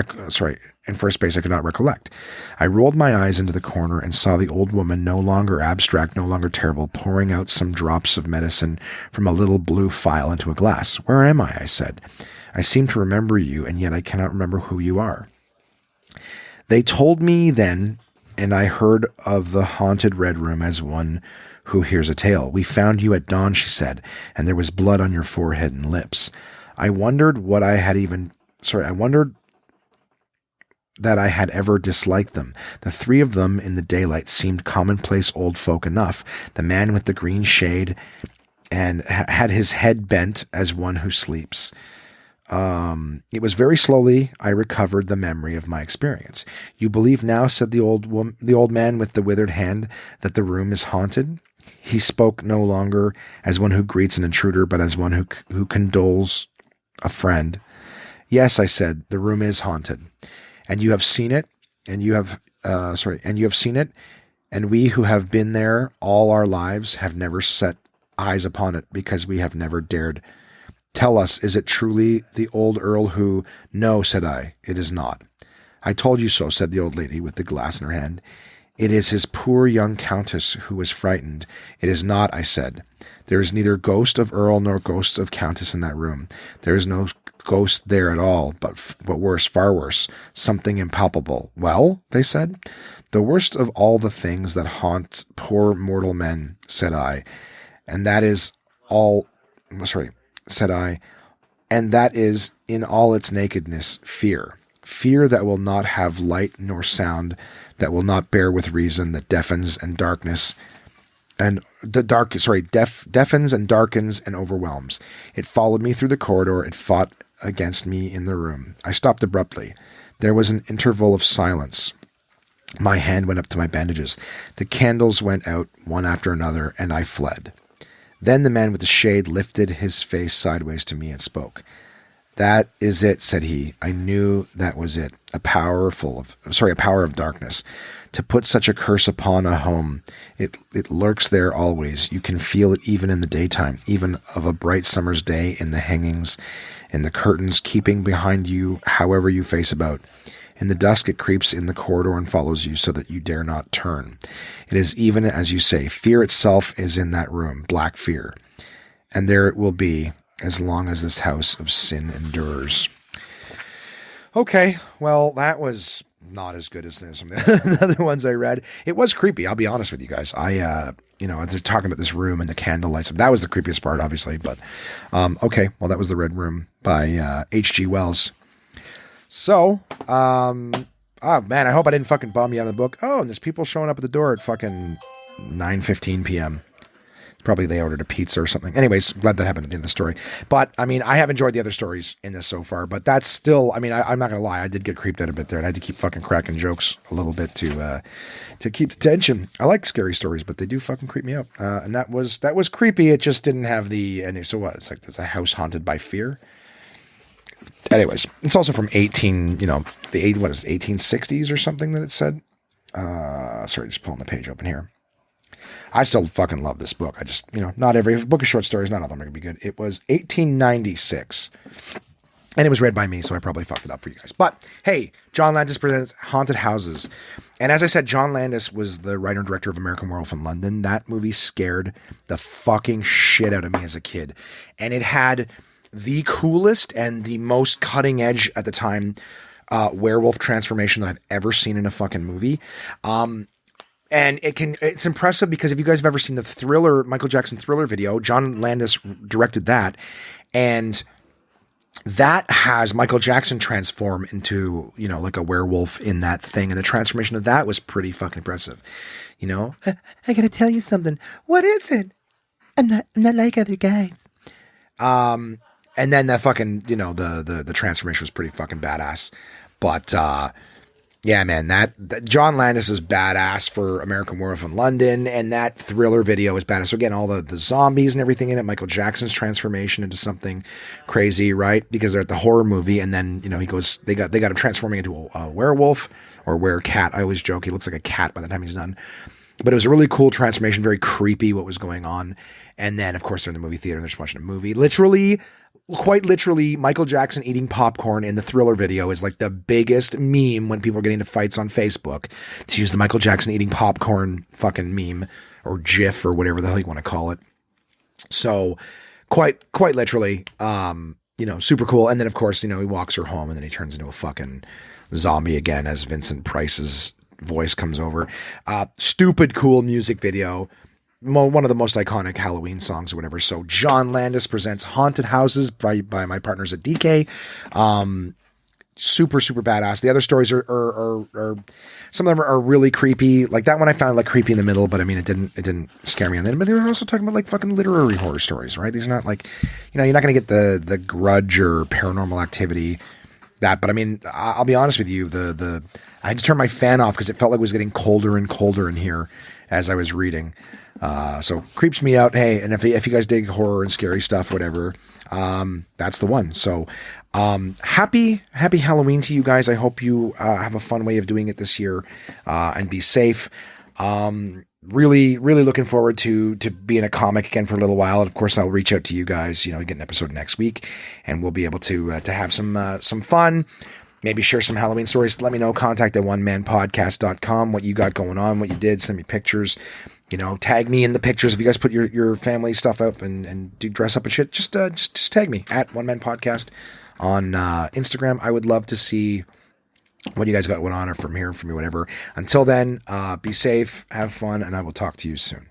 I rolled my eyes into the corner and saw the old woman, no longer abstract, no longer terrible, pouring out some drops of medicine from a little blue phial into a glass. "Where am I?" I said. "I seem to remember you, and yet I cannot remember who you are." They told me then, and I heard of the haunted red room as one who hears a tale. "We found you at dawn," she said, "and there was blood on your forehead and lips." I wondered that I had ever disliked them. The 3 of them in the daylight seemed commonplace old folk enough. The man with the green shade and had his head bent as one who sleeps. It was very slowly I recovered the memory of my experience. "You believe now," said the old man with the withered hand, "that the room is haunted?" He spoke no longer as one who greets an intruder, but as one who condoles a friend. "Yes," I said, "the room is haunted, and you have seen it, and you have seen it, and we who have been there all our lives have never set eyes upon it because we have never dared. Tell us, is it truly the old earl who—" "No," said I, "it is not." "I told you so," said the old lady with the glass in her hand. "It is his poor young countess who was frightened." "It is not," I said. "There is neither ghost of earl nor ghost of countess in that room. There is no ghost there at all, but worse, far worse, something impalpable." "Well?" they said. "The worst of all the things that haunt poor mortal men," said I, "and that is in all its nakedness, fear. Fear that will not have light nor sound, that will not bear with reason, that deafens and darkens and overwhelms. It followed me through the corridor. It fought against me in the room." I stopped abruptly. There was an interval of silence. My hand went up to my bandages. The candles went out one after another, and I fled. Then the man with the shade lifted his face sideways to me and spoke. "That is it," said he. "I knew that was it. A power of darkness. To put such a curse upon a home. It lurks there always. You can feel it even in the daytime, even of a bright summer's day, in the hangings, in the curtains, keeping behind you however you face about. In the dusk it creeps in the corridor and follows you so that you dare not turn. It is even as you say. Fear itself is in that room, black fear. and there it will be as long as this house of sin endures. Okay, well, that was not as good as some of the other ones I read. It was creepy, I'll be honest with you guys. They're talking about this room and the candle lights. That was the creepiest part, obviously, but okay, well, that was The Red Room by H.G. Wells. So, oh man, I hope I didn't fucking bum you out of the book. Oh, and there's people showing up at the door at fucking 9:15 p.m. Probably they ordered a pizza or something. Anyways, glad that happened at the end of the story. But, I mean, I have enjoyed the other stories in this so far, but that's still, I mean, I'm not going to lie. I did get creeped out a bit there, and I had to keep fucking cracking jokes a little bit to keep the tension. I like scary stories, but they do fucking creep me out. And that was creepy. It just didn't have so what? It's like there's a house haunted by fear. Anyways, it's also from 1860s or something that it said. Sorry, just pulling the page open here. I still fucking love this book. I just, not every book of short stories, not all of them are going to be good. It was 1896. And it was read by me, so I probably fucked it up for you guys. But, hey, John Landis presents Haunted Houses. And as I said, John Landis was the writer and director of American Werewolf in London. That movie scared the fucking shit out of me as a kid. And it had the coolest and the most cutting edge at the time werewolf transformation that I've ever seen in a fucking movie. And it's impressive because if you guys have ever seen the Thriller, Michael Jackson Thriller video, John Landis directed that. And that has Michael Jackson transform into, like a werewolf in that thing. And the transformation of that was pretty fucking impressive. I gotta tell you something. What is it? I'm not like other guys. And then that fucking, the transformation was pretty fucking badass. But, yeah, man, that John Landis is badass for American Werewolf in London, and that Thriller video is badass. So again, all the zombies and everything in it, Michael Jackson's transformation into something crazy, right? Because they're at the horror movie, and then they got him transforming into a werewolf or werecat. I always joke he looks like a cat by the time he's done. But it was a really cool transformation, very creepy what was going on. And then, of course, they're in the movie theater and they're just watching a movie. Quite literally, Michael Jackson eating popcorn in the Thriller video is like the biggest meme when people are getting into fights on Facebook, to use the Michael Jackson eating popcorn fucking meme or GIF or whatever the hell you want to call it. So quite literally, super cool. And then, of course, he walks her home and then he turns into a fucking zombie again as Vincent Price's voice comes over. Stupid cool music video. One of the most iconic Halloween songs or whatever. So John Landis presents Haunted Houses by my partners at DK. Super, super badass. The other stories are some of them are really creepy. Like that one I found like creepy in the middle, but I mean, it didn't scare me. And then, but they were also talking about like fucking literary horror stories, right? These are not like, you're not going to get the Grudge or Paranormal Activity that, but I mean, I'll be honest with you, I had to turn my fan off because it felt like it was getting colder and colder in here as I was reading. So creeps me out. Hey, and if you guys dig horror and scary stuff, whatever, that's the one. So, happy Halloween to you guys. I hope you, have a fun way of doing it this year, and be safe. Really, really looking forward to being a comic again for a little while. And of course I'll reach out to you guys, get an episode next week and we'll be able to have some fun. Maybe share some Halloween stories. Let me know. Contact at onemanpodcast.com, what you got going on, what you did. Send me pictures. Tag me in the pictures. If you guys put your family stuff up and do dress up and shit, just tag me at One Man Podcast on Instagram. I would love to see what you guys got going on or from hearing from me, whatever. Until then, be safe, have fun, and I will talk to you soon.